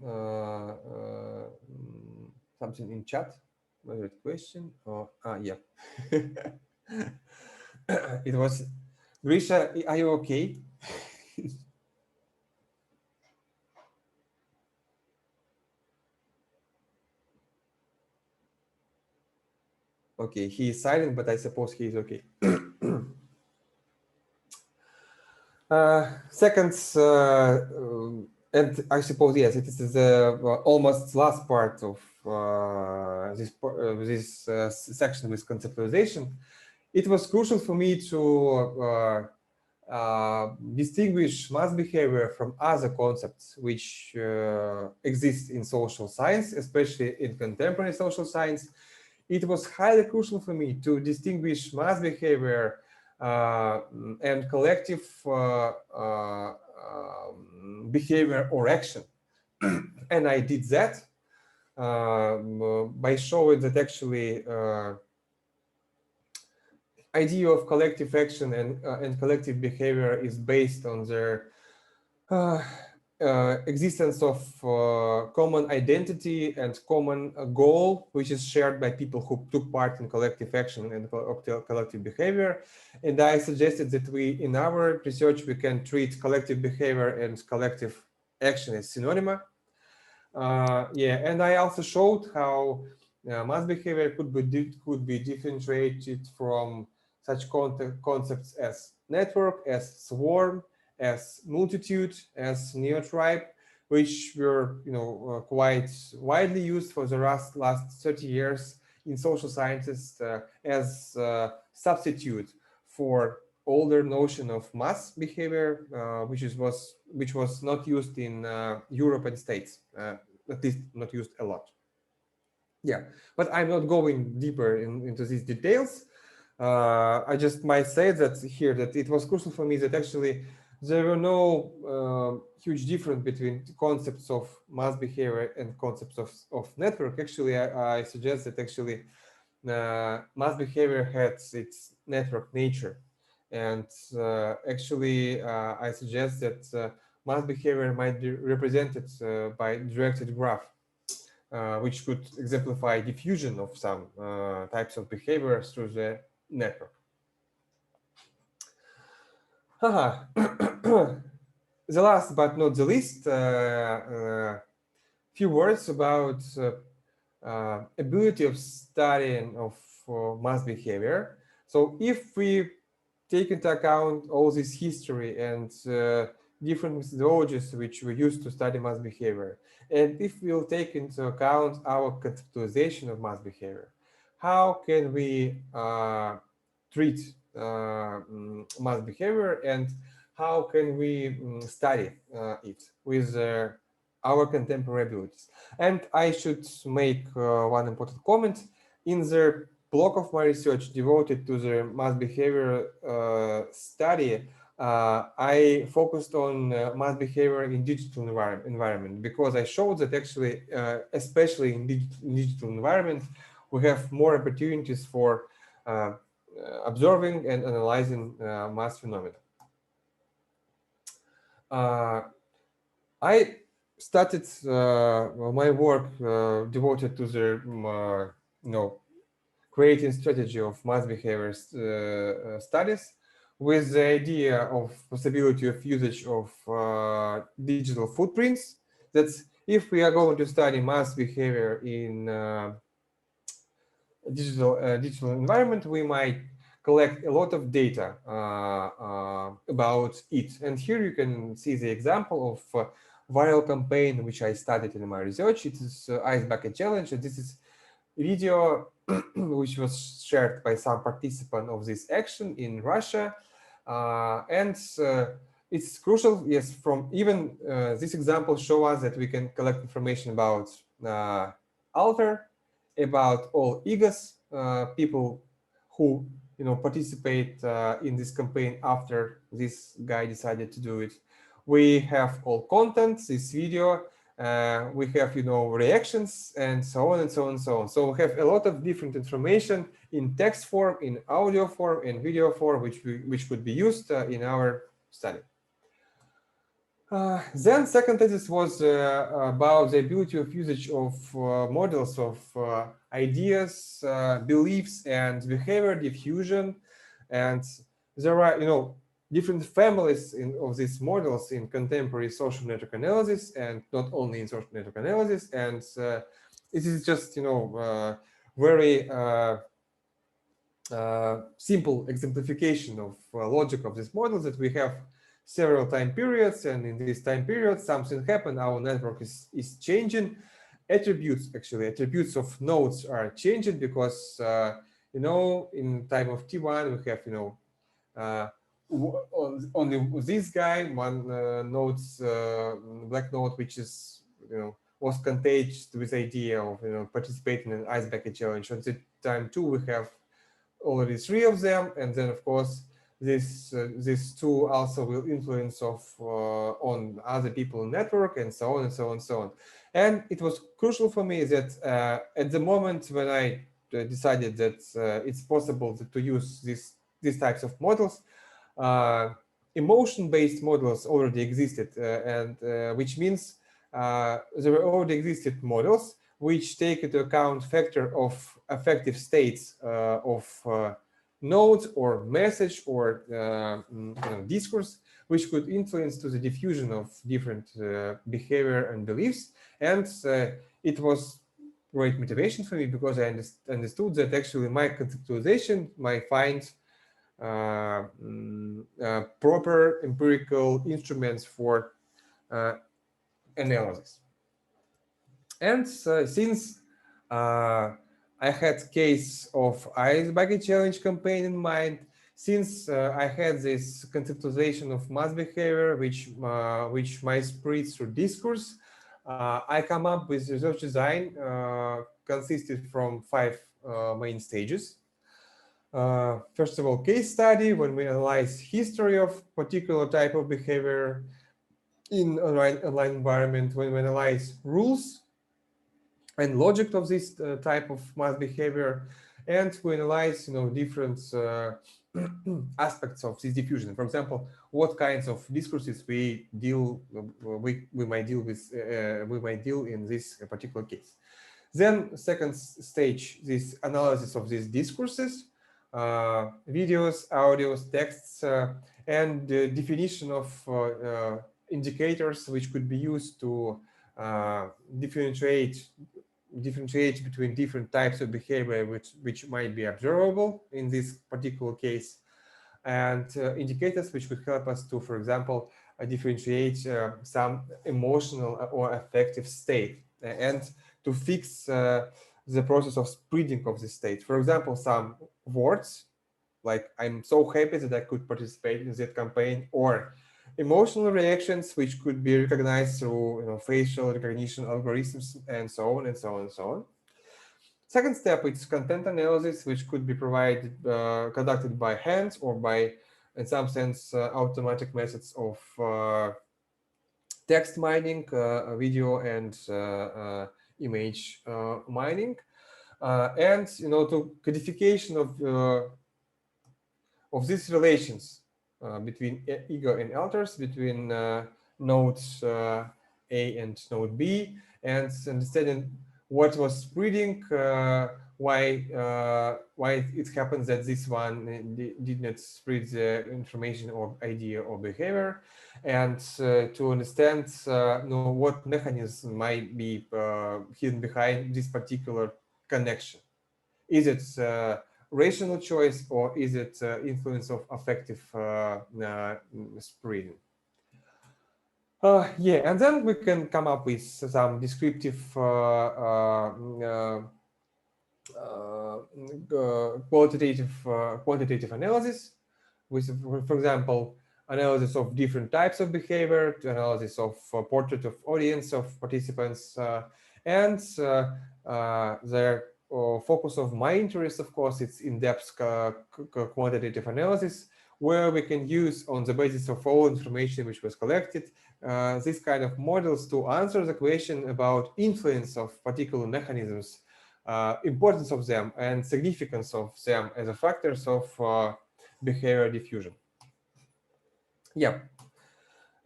something in chat. Whether question or yeah. It was Grisha. Are you okay? Okay, he is silent, but I suppose he is okay. Second, and I suppose, yes, it is the almost last part of this section with conceptualization. It was crucial for me to distinguish mass behavior from other concepts which exist in social science, especially in contemporary social science. It was highly crucial for me to distinguish mass behavior and collective behavior or action. And I did that by showing that actually idea of collective action and collective behavior is based on their existence of common identity and common goal, which is shared by people who took part in collective action and collective behavior. And I suggested that in our research, we can treat collective behavior and collective action as synonymous. Yeah, and I also showed how mass behavior could be differentiated from such concepts as network, as swarm, as multitude, as neotribe, which were quite widely used for the last 30 years in social sciences as substitute for older notion of mass behavior, which was not used in Europe and States, at least not used a lot. Yeah, but I'm not going deeper into these details. I just might say that here that it was crucial for me that actually there were no huge difference between concepts of mass behavior and concepts of network. Actually, I suggest that actually mass behavior has its network nature. And actually, I suggest that mass behavior might be represented by directed graph, which could exemplify diffusion of some types of behavior through the network. Haha. The last but not the least, few words about ability of studying of mass behavior. So if we take into account all this history and different methodologies which we use to study mass behavior, and if we'll take into account our conceptualization of mass behavior, how can we treat mass behavior, and how can we study it with our contemporary abilities? And I should make one important comment. In the block of my research devoted to the mass behavior study, I focused on mass behavior in digital environment, because I showed that actually, especially in digital environment, we have more opportunities for observing and analyzing mass phenomena. I started my work devoted to the creating strategy of mass behavior studies, with the idea of possibility of usage of digital footprints. That's if we are going to study mass behavior in digital environment, we might collect a lot of data about it. And here you can see the example of viral campaign which I studied in my research. It is Ice Bucket Challenge, and this is video which was shared by some participant of this action in Russia. And it's crucial, yes, from even this example show us that we can collect information about alter, about all egos, people who participate in this campaign after this guy decided to do it. We have all content, this video, we have reactions, and so on and so on and so on. So we have a lot of different information in text form, in audio form, in video form, which could be used in our study. Then second thesis was about the ability of usage of models of ideas, beliefs, and behavior diffusion. And there are different families of these models in contemporary social network analysis, and not only in social network analysis. And it is just very simple exemplification of logic of these models, that we have several time periods, and in this time period something happened, our network is changing. Attributes of nodes are changing, because in time of T1 we have only this guy, one node's black node, which is was contagious with the idea of participating in Ice Bucket Challenge. On the time 2 we have already 3 of them, and then of course these 2 also will influence on other people in network, and so on and so on and so on. And it was crucial for me that at the moment when I decided that it's possible to use these types of models, emotion-based models already existed, and which means there already existed models which take into account factor of affective states of nodes or message or discourse, which could influence to the diffusion of different behavior and beliefs. And it was great motivation for me, because I understood that actually my conceptualization might find proper empirical instruments for analysis. And since I had case of Ice Bucket Challenge campaign in mind, Since I had this conceptualization of mass behavior, which might spread through discourse, I come up with research design consisted from 5 main stages. First of all, case study, when we analyze history of particular type of behavior in online environment, when we analyze rules and logic of this type of mass behavior, and we analyze, different aspects of this diffusion. For example, what kinds of discourses we might deal with, we might deal in this particular case. Then, second stage, this analysis of these discourses, videos, audios, texts, and the definition of indicators which could be used to differentiate between different types of behavior which might be observable in this particular case, and indicators which would help us to, for example, differentiate some emotional or affective state and to fix the process of spreading of the state. For example, some words like "I'm so happy that I could participate in that campaign," or emotional reactions which could be recognized through facial recognition algorithms, and so on and so on and so on. Second step, it's content analysis, which could be conducted by hand or by, in some sense, automatic methods of text mining, video and image mining, and to codification of these relations between ego and alters, between nodes A and node B, and understanding what was spreading, why it happens that this one did not spread the information or idea or behavior, and to understand what mechanism might be hidden behind this particular connection. Is it rational choice, or is it influence of affective spreading? Yeah, and then we can come up with some descriptive quantitative analysis, with, for example, analysis of different types of behavior, analysis of portrait of audience, of participants, and their focus of my interest, of course, it's in-depth quantitative analysis, where we can use, on the basis of all information which was collected, this kind of models to answer the question about influence of particular mechanisms, importance of them, and significance of them as a factors of behavior diffusion. Yeah.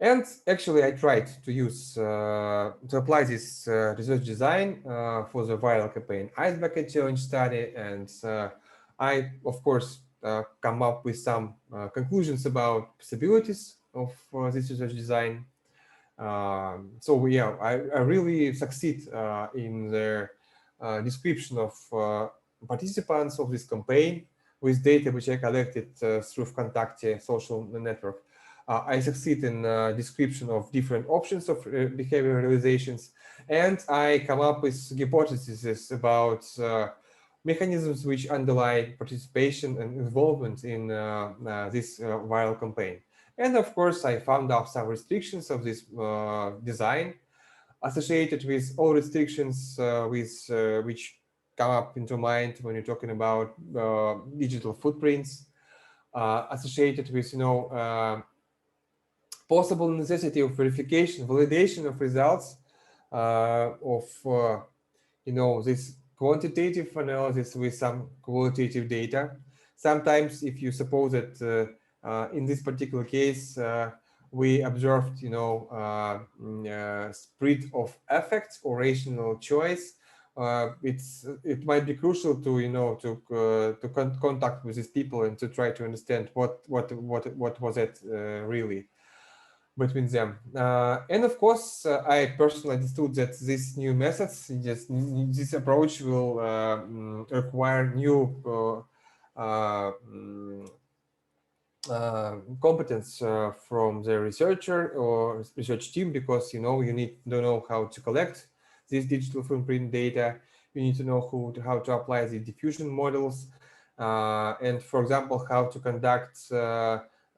And actually, I tried to use to apply this research design for the viral campaign Ice Bucket Challenge study, and I, of course, come up with some conclusions about possibilities of this research design. So yeah, I really succeed in the description of participants of this campaign with data which I collected through VKontakte social network. I succeed in description of different options of behavior realizations, and I come up with hypotheses about mechanisms which underlie participation and involvement in this viral campaign. And of course, I found out some restrictions of this design associated with all restrictions which come up into mind when you're talking about digital footprints, associated with possible necessity of verification, validation of results of this quantitative analysis with some qualitative data. Sometimes, if you suppose that in this particular case we observed, spread of affects or rational choice, it might be crucial to contact with these people and to try to understand what was it really between them. And of course, I personally understood that these new methods, this approach will require new competence from the researcher or research team, because you need to know how to collect this digital footprint data. You need to know how to apply the diffusion models, and for example, how to conduct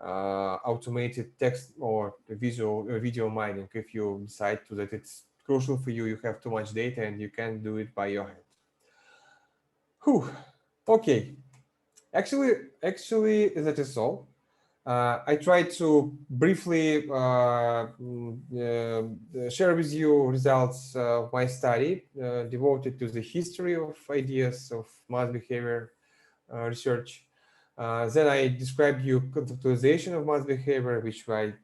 automated text or video mining. If you decide to that it's crucial for you, you have too much data and you can't do it by your hand. Whew. Okay. Actually, that is all. I tried to briefly share with you results of my study devoted to the history of ideas of mass behavior research. Then I described you conceptualization of mass behavior, which I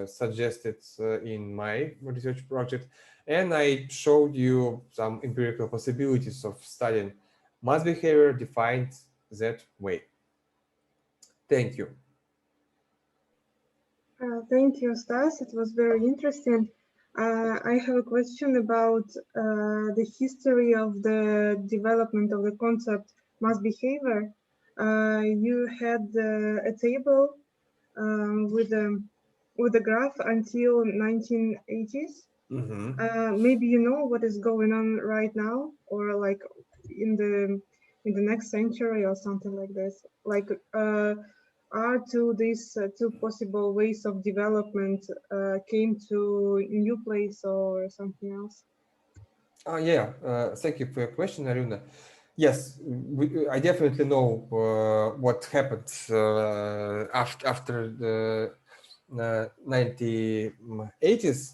suggested in my research project. And I showed you some empirical possibilities of studying mass behavior defined that way. Thank you. Thank you, Stas. It was very interesting. I have a question about the history of the development of the concept mass behavior. You had a table with a graph until 1980s. Maybe you know what is going on right now, or like in the next century or something like this. Like are these two possible ways of development came to new place or something else? Yeah, thank you for your question, Aruna. Yes, I definitely know what happened after the 1980s.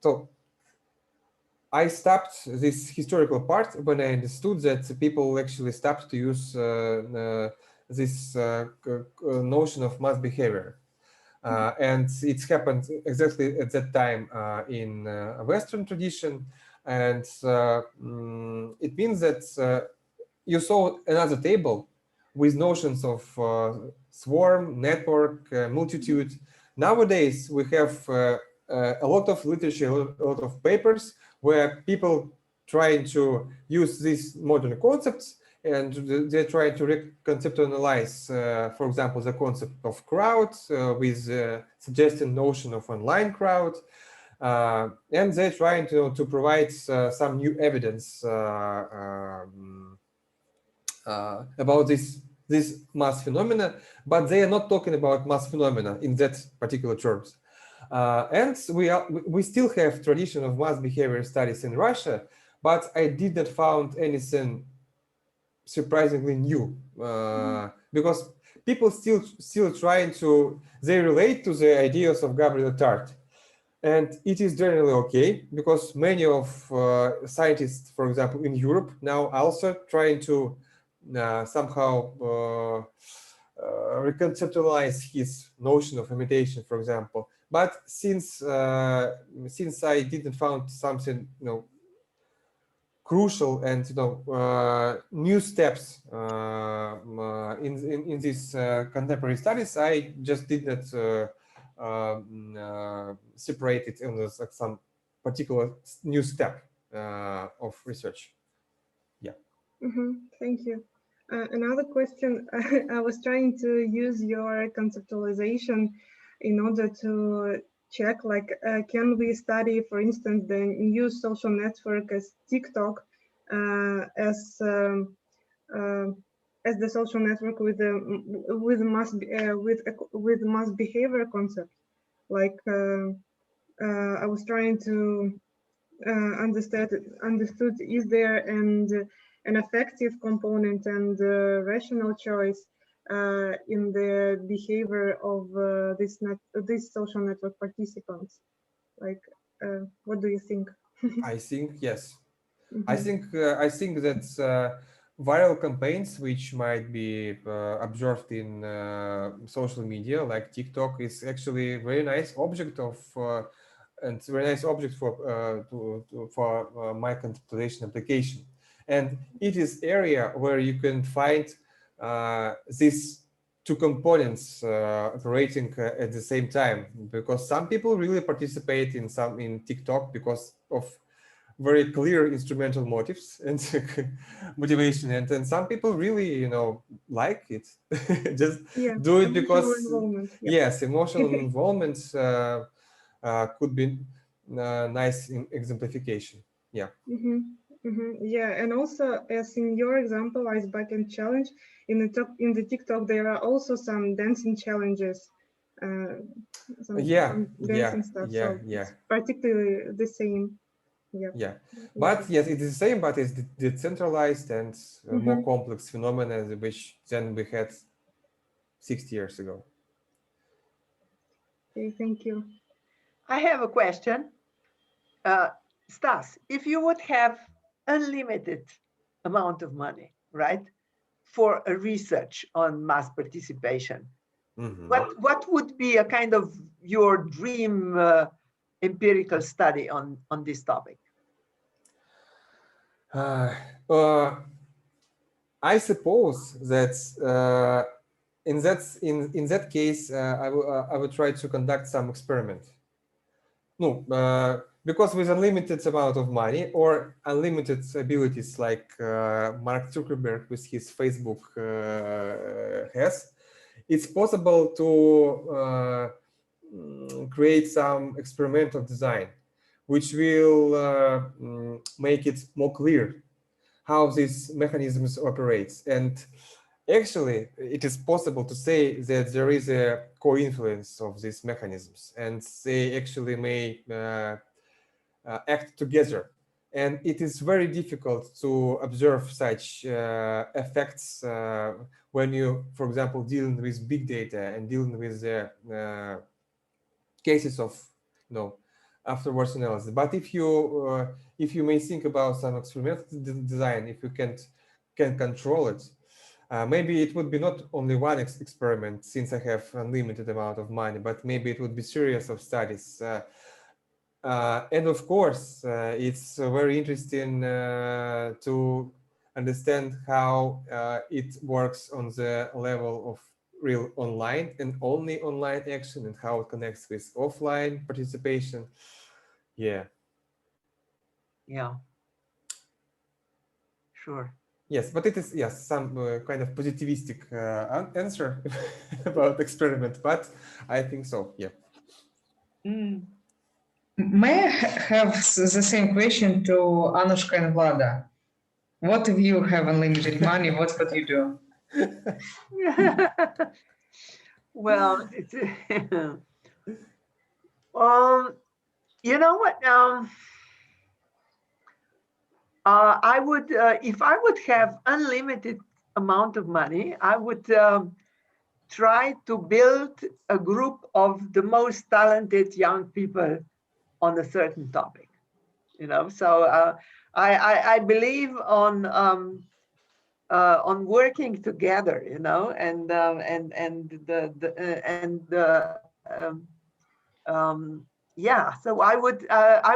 So I stopped this historical part when I understood that people actually stopped to use this notion of mass behavior. And it happened exactly at that time in a Western tradition. And it means that you saw another table with notions of swarm, network, multitude. Nowadays, we have a lot of literature, a lot of papers where people trying to use these modern concepts and they try to conceptualize, for example, the concept of crowd with suggesting notion of online crowd. And they're trying to provide some new evidence about this mass phenomena, but they are not talking about mass phenomena in that particular terms. And we still have tradition of mass behavior studies in Russia, but I did not found anything surprisingly new because people still trying to, they relate to the ideas of Gabriel Tart. And it is generally okay because many of scientists, for example, in Europe now also trying to somehow reconceptualize his notion of imitation, for example. But since I didn't found something crucial and new steps in these contemporary studies, I just did not separate it in some particular new step of research. Yeah. Thank you. Another question, I was trying to use your conceptualization in order to check, like, can we study, for instance, the new social network as TikTok as the social network with mass behavior concept? Like, I was trying to understood is there an effective component and rational choice in the behavior of these social network participants? Like, what do you think? I think yes. I think that viral campaigns which might be observed in social media like TikTok is actually a very nice object of and very nice object for my contemplation application. And it is area where you can find these two components operating at the same time, because some people really participate in TikTok because of very clear instrumental motives and motivation, and then some people really like it just do it because yes, emotional involvement could be nice exemplification. Yeah. Yeah, and also as in your example, Ice Bucket Challenge, in the TikTok there are also some dancing challenges, some dancing stuff. So it's particularly the same. Yeah, but yes, it is the same, but it's decentralized and more complex phenomena than we had 60 years ago. Okay, thank you. I have a question. Stas, if you would have unlimited amount of money, right, for a research on mass participation, what would be a kind of your dream empirical study on this topic? I suppose that in that case, I would try to conduct some experiment. No, because with unlimited amount of money or unlimited abilities like Mark Zuckerberg with his Facebook has, it's possible to create some experimental design, which will make it more clear how these mechanisms operate. And actually, it is possible to say that there is a co-influence of these mechanisms, and they actually may act together. And it is very difficult to observe such effects when you, for example, dealing with big data and dealing with the cases of, afterwards analysis. But if you may think about some experimental design, if you can control it, maybe it would be not only one experiment, since I have unlimited amount of money, but maybe it would be series of studies. And of course, it's very interesting to understand how it works on the level of real online and only online action, and how it connects with offline participation. Yeah. Sure. Yes, but it is, yes, some kind of positivistic answer about experiment, but I think so, yeah. May I have the same question to Anushka and Vlada? What if you have unlimited money? What would you do? Well, it's, you know what? I would, if I would have unlimited amount of money, I would try to build a group of the most talented young people on a certain topic. So I believe on working together, yeah. So I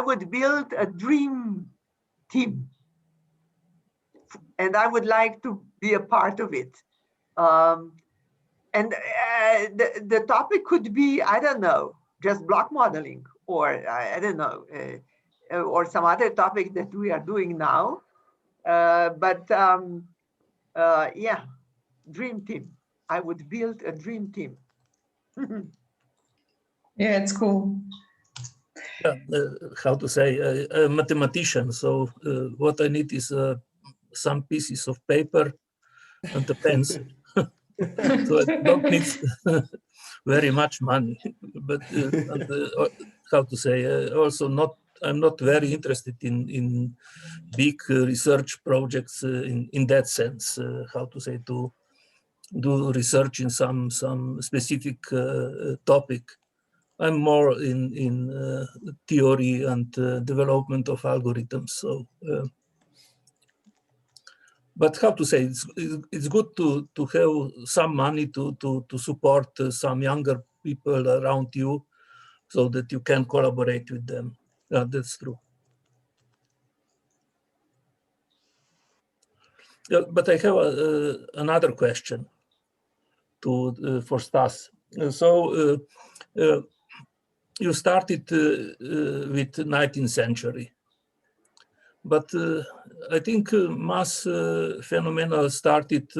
would build a dream team, and I would like to be a part of it. And the topic could be, I don't know, just block modeling, or I don't know, or some other topic that we are doing now. Yeah, dream team. I would build a dream team. Yeah, it's cool. Yeah, how to say, a mathematician. So what I need is some pieces of paper and a pencil. So I don't need very much money, but how to say, also I'm not very interested in big research projects in that sense. How to say, to do research in some specific topic. I'm more in theory and development of algorithms. So, but how to say, it's good to have some money to support some younger people around you, so that you can collaborate with them. That's true. But I have another question for Stas. So you started with 19th century, but I think mass phenomena started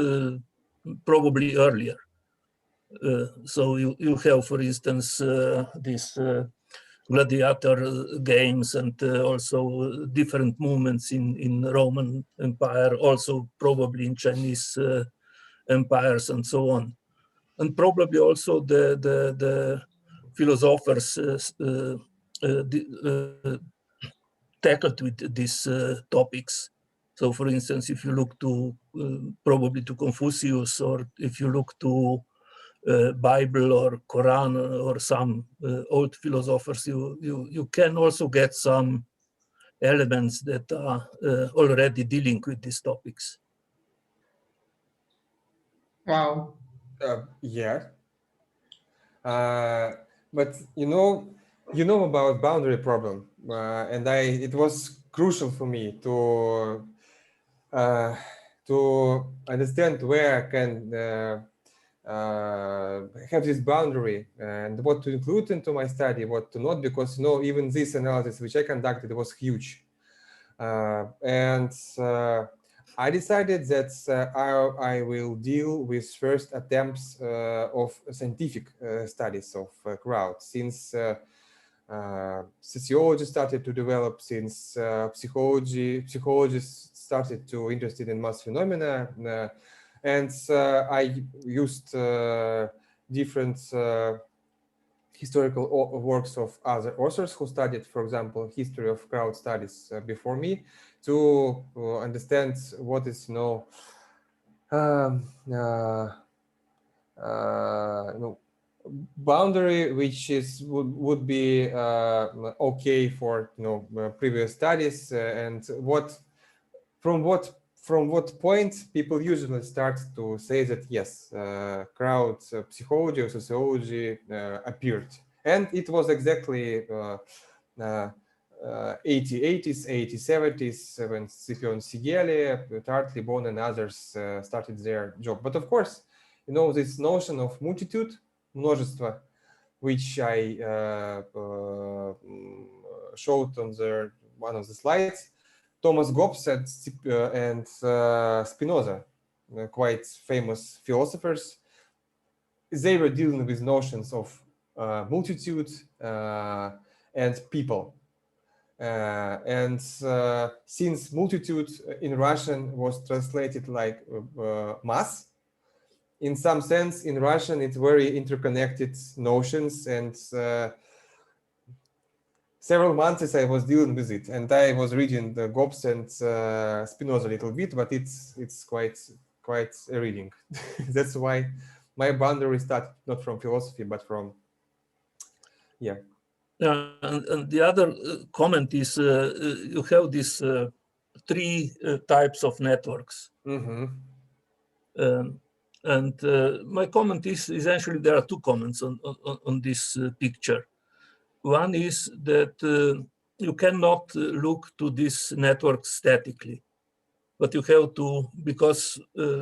probably earlier. So you have, for instance, this gladiator games and also different movements in Roman Empire, also probably in Chinese empires and so on. And probably also the philosophers tackled with these topics. So for instance, if you look to probably to Confucius, or if you look to Bible or Quran or some old philosophers, you can also get some elements that are already dealing with these topics. Wow. Yeah. But you know about boundary problem, and it was crucial for me to understand where I can have this boundary and what to include into my study, what to not, because even this analysis which I conducted was huge, and I decided that I will deal with first attempts of scientific studies of crowd, since sociology started to develop, since psychologists started to interested in mass phenomena, and I used different historical works of other authors who studied, for example, history of crowd studies before me, to understand what is boundary which would be okay for previous studies, and from what point people usually start to say that yes, crowd psychology or sociology appeared. And it was exactly 80s, 70s when Scipion Sigeli, Tartly, Bon, and others started their job. But of course, this notion of multitude, множество, which I showed on one of the slides, Thomas Hobbes and Spinoza, quite famous philosophers, they were dealing with notions of multitude and people. And since multitude in Russian was translated like mass, in some sense, in Russian, it's very interconnected notions, and several months I was dealing with it, and I was reading the Hobbes and Spinoza a little bit, but it's quite a reading. That's why my boundary started not from philosophy, but from and the other comment is you have these three types of networks. Mm-hmm. And my comment is essentially there are two comments on this picture. One is that you cannot look to this network statically, but you have to, because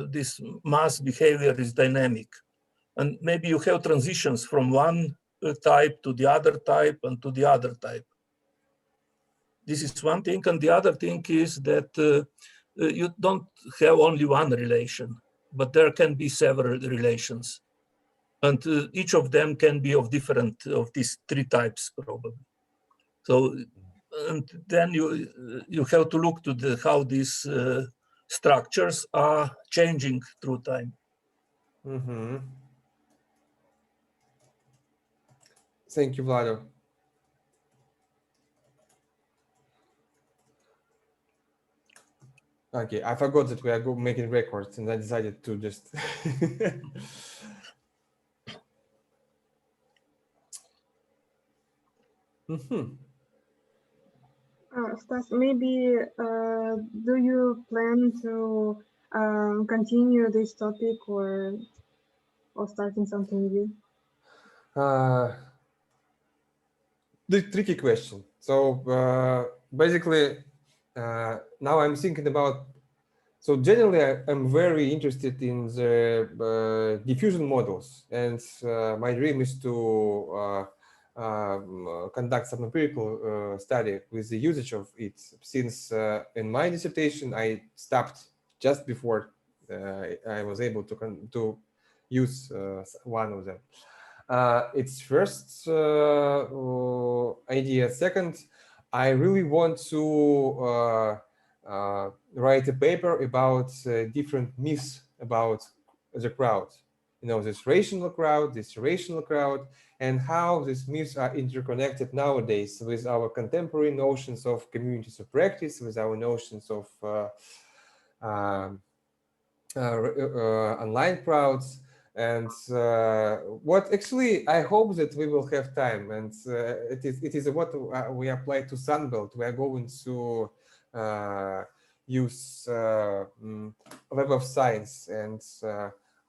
this mass behavior is dynamic, and maybe you have transitions from one type to the other type and to the other type. This is one thing, and the other thing is that you don't have only one relation, but there can be several relations, and each of them can be of different of these three types probably. So, and then you have to look to how these structures are changing through time. Mm-hmm. Thank you, Vlado. Okay, I forgot that we are making records, and I decided to just. Mm-hmm. Stas, maybe do you plan to continue this topic or starting something new? The tricky question. So basically, now I'm thinking about. So generally, I'm very interested in the diffusion models, and my dream is to conduct some empirical study with the usage of it. Since in my dissertation, I stopped just before I was able to use one of them. It's first idea. Second, I really want to write a paper about different myths about the crowd. You know, this rational crowd, this irrational crowd, and how these myths are interconnected nowadays with our contemporary notions of communities of practice, with our notions of online crowds. And what actually, I hope that we will have time, and it is what we apply to Sunbelt. We are going to use Web of Science and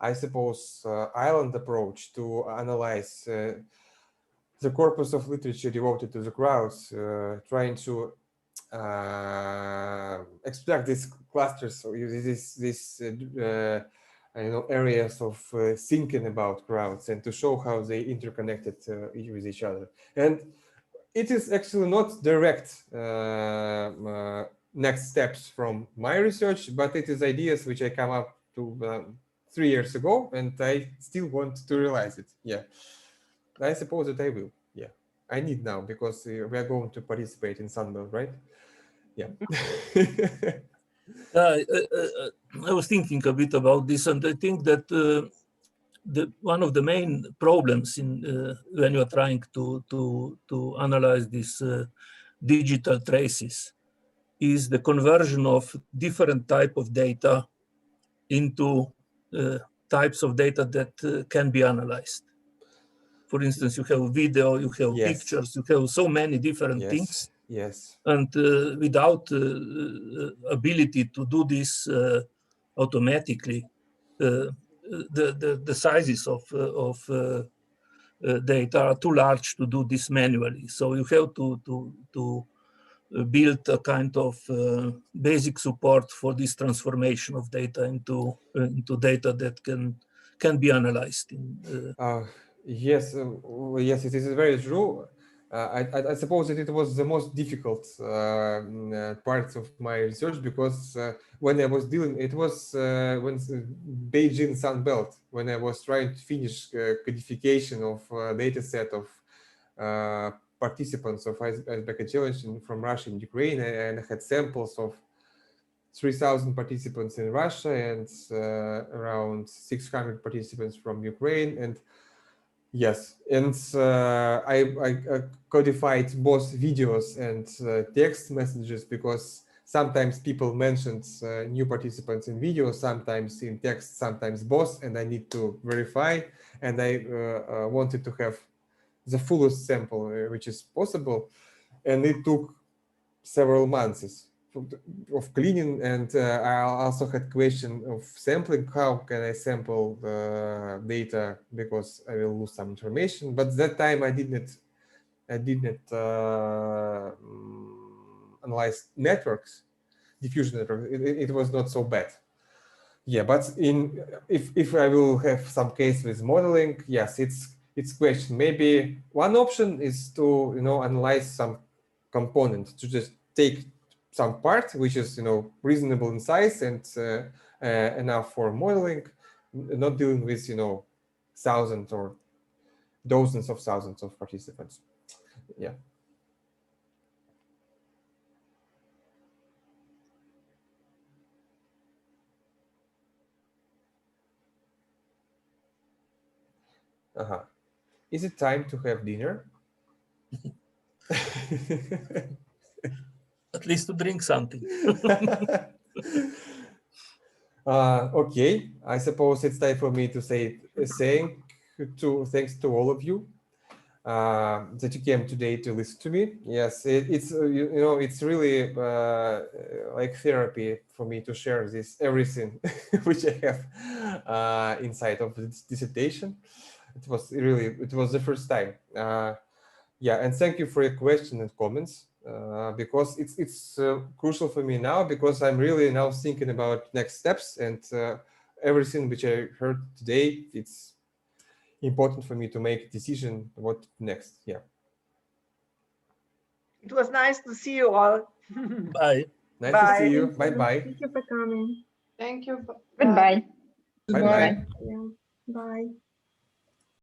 I suppose island approach to analyze the corpus of literature devoted to the crowds, trying to extract these clusters, or these you know, areas of thinking about crowds, and to show how they interconnected with each other. And it is actually not direct next steps from my research, but it is ideas which I come up to 3 years ago, and I still want to realize it. Yeah, I suppose that I will. Yeah, I need now, because we are going to participate in Sunbelt, right? Yeah. I was thinking a bit about this, and I think that one of the main problems in when you are trying to analyze these digital traces is the conversion of different type of data into types of data that can be analyzed. For instance, you have video, you have Yes. pictures, you have so many different Yes. things. Yes. And without ability to do this automatically, the sizes of data are too large to do this manually. So you have to build a kind of basic support for this transformation of data into data that can be analyzed. Yes, yes, it is very true. I suppose that it was the most difficult part of my research, because when I was dealing, it was when Beijing Sunbelt, when I was trying to finish codification of a data set of participants of Icebreaker Challenge from Russia and Ukraine, and I had samples of 3,000 participants in Russia and around 600 participants from Ukraine. And yes, and I codified both videos and text messages, because sometimes people mentioned new participants in video, sometimes in text, sometimes both, and I need to verify. And I wanted to have the fullest sample which is possible, and it took several months of cleaning. And I also had question of sampling. How can I sample the data, because I will lose some information. But that time I did not analyze networks, diffusion networks. It was not so bad. Yeah, but if I will have some case with modeling, yes, it's question. Maybe one option is to analyze some component, to just take some part which is reasonable in size and enough for modeling, not dealing with thousands or dozens of thousands of participants. Yeah. Is it time to have dinner? At least to drink something. Okay, I suppose it's time for me to say thanks to all of you that you came today to listen to me. Yes, it's it's really like therapy for me to share everything which I have inside of this dissertation. It was the first time. Yeah, and thank you for your question and comments, because it's crucial for me now, because I'm really now thinking about next steps, and everything which I heard today, it's important for me to make a decision what next. Yeah. It was nice to see you all. Bye. Nice to see you. Bye bye. Thank you for coming. Thank you. Goodbye. Bye bye. Yeah. Bye.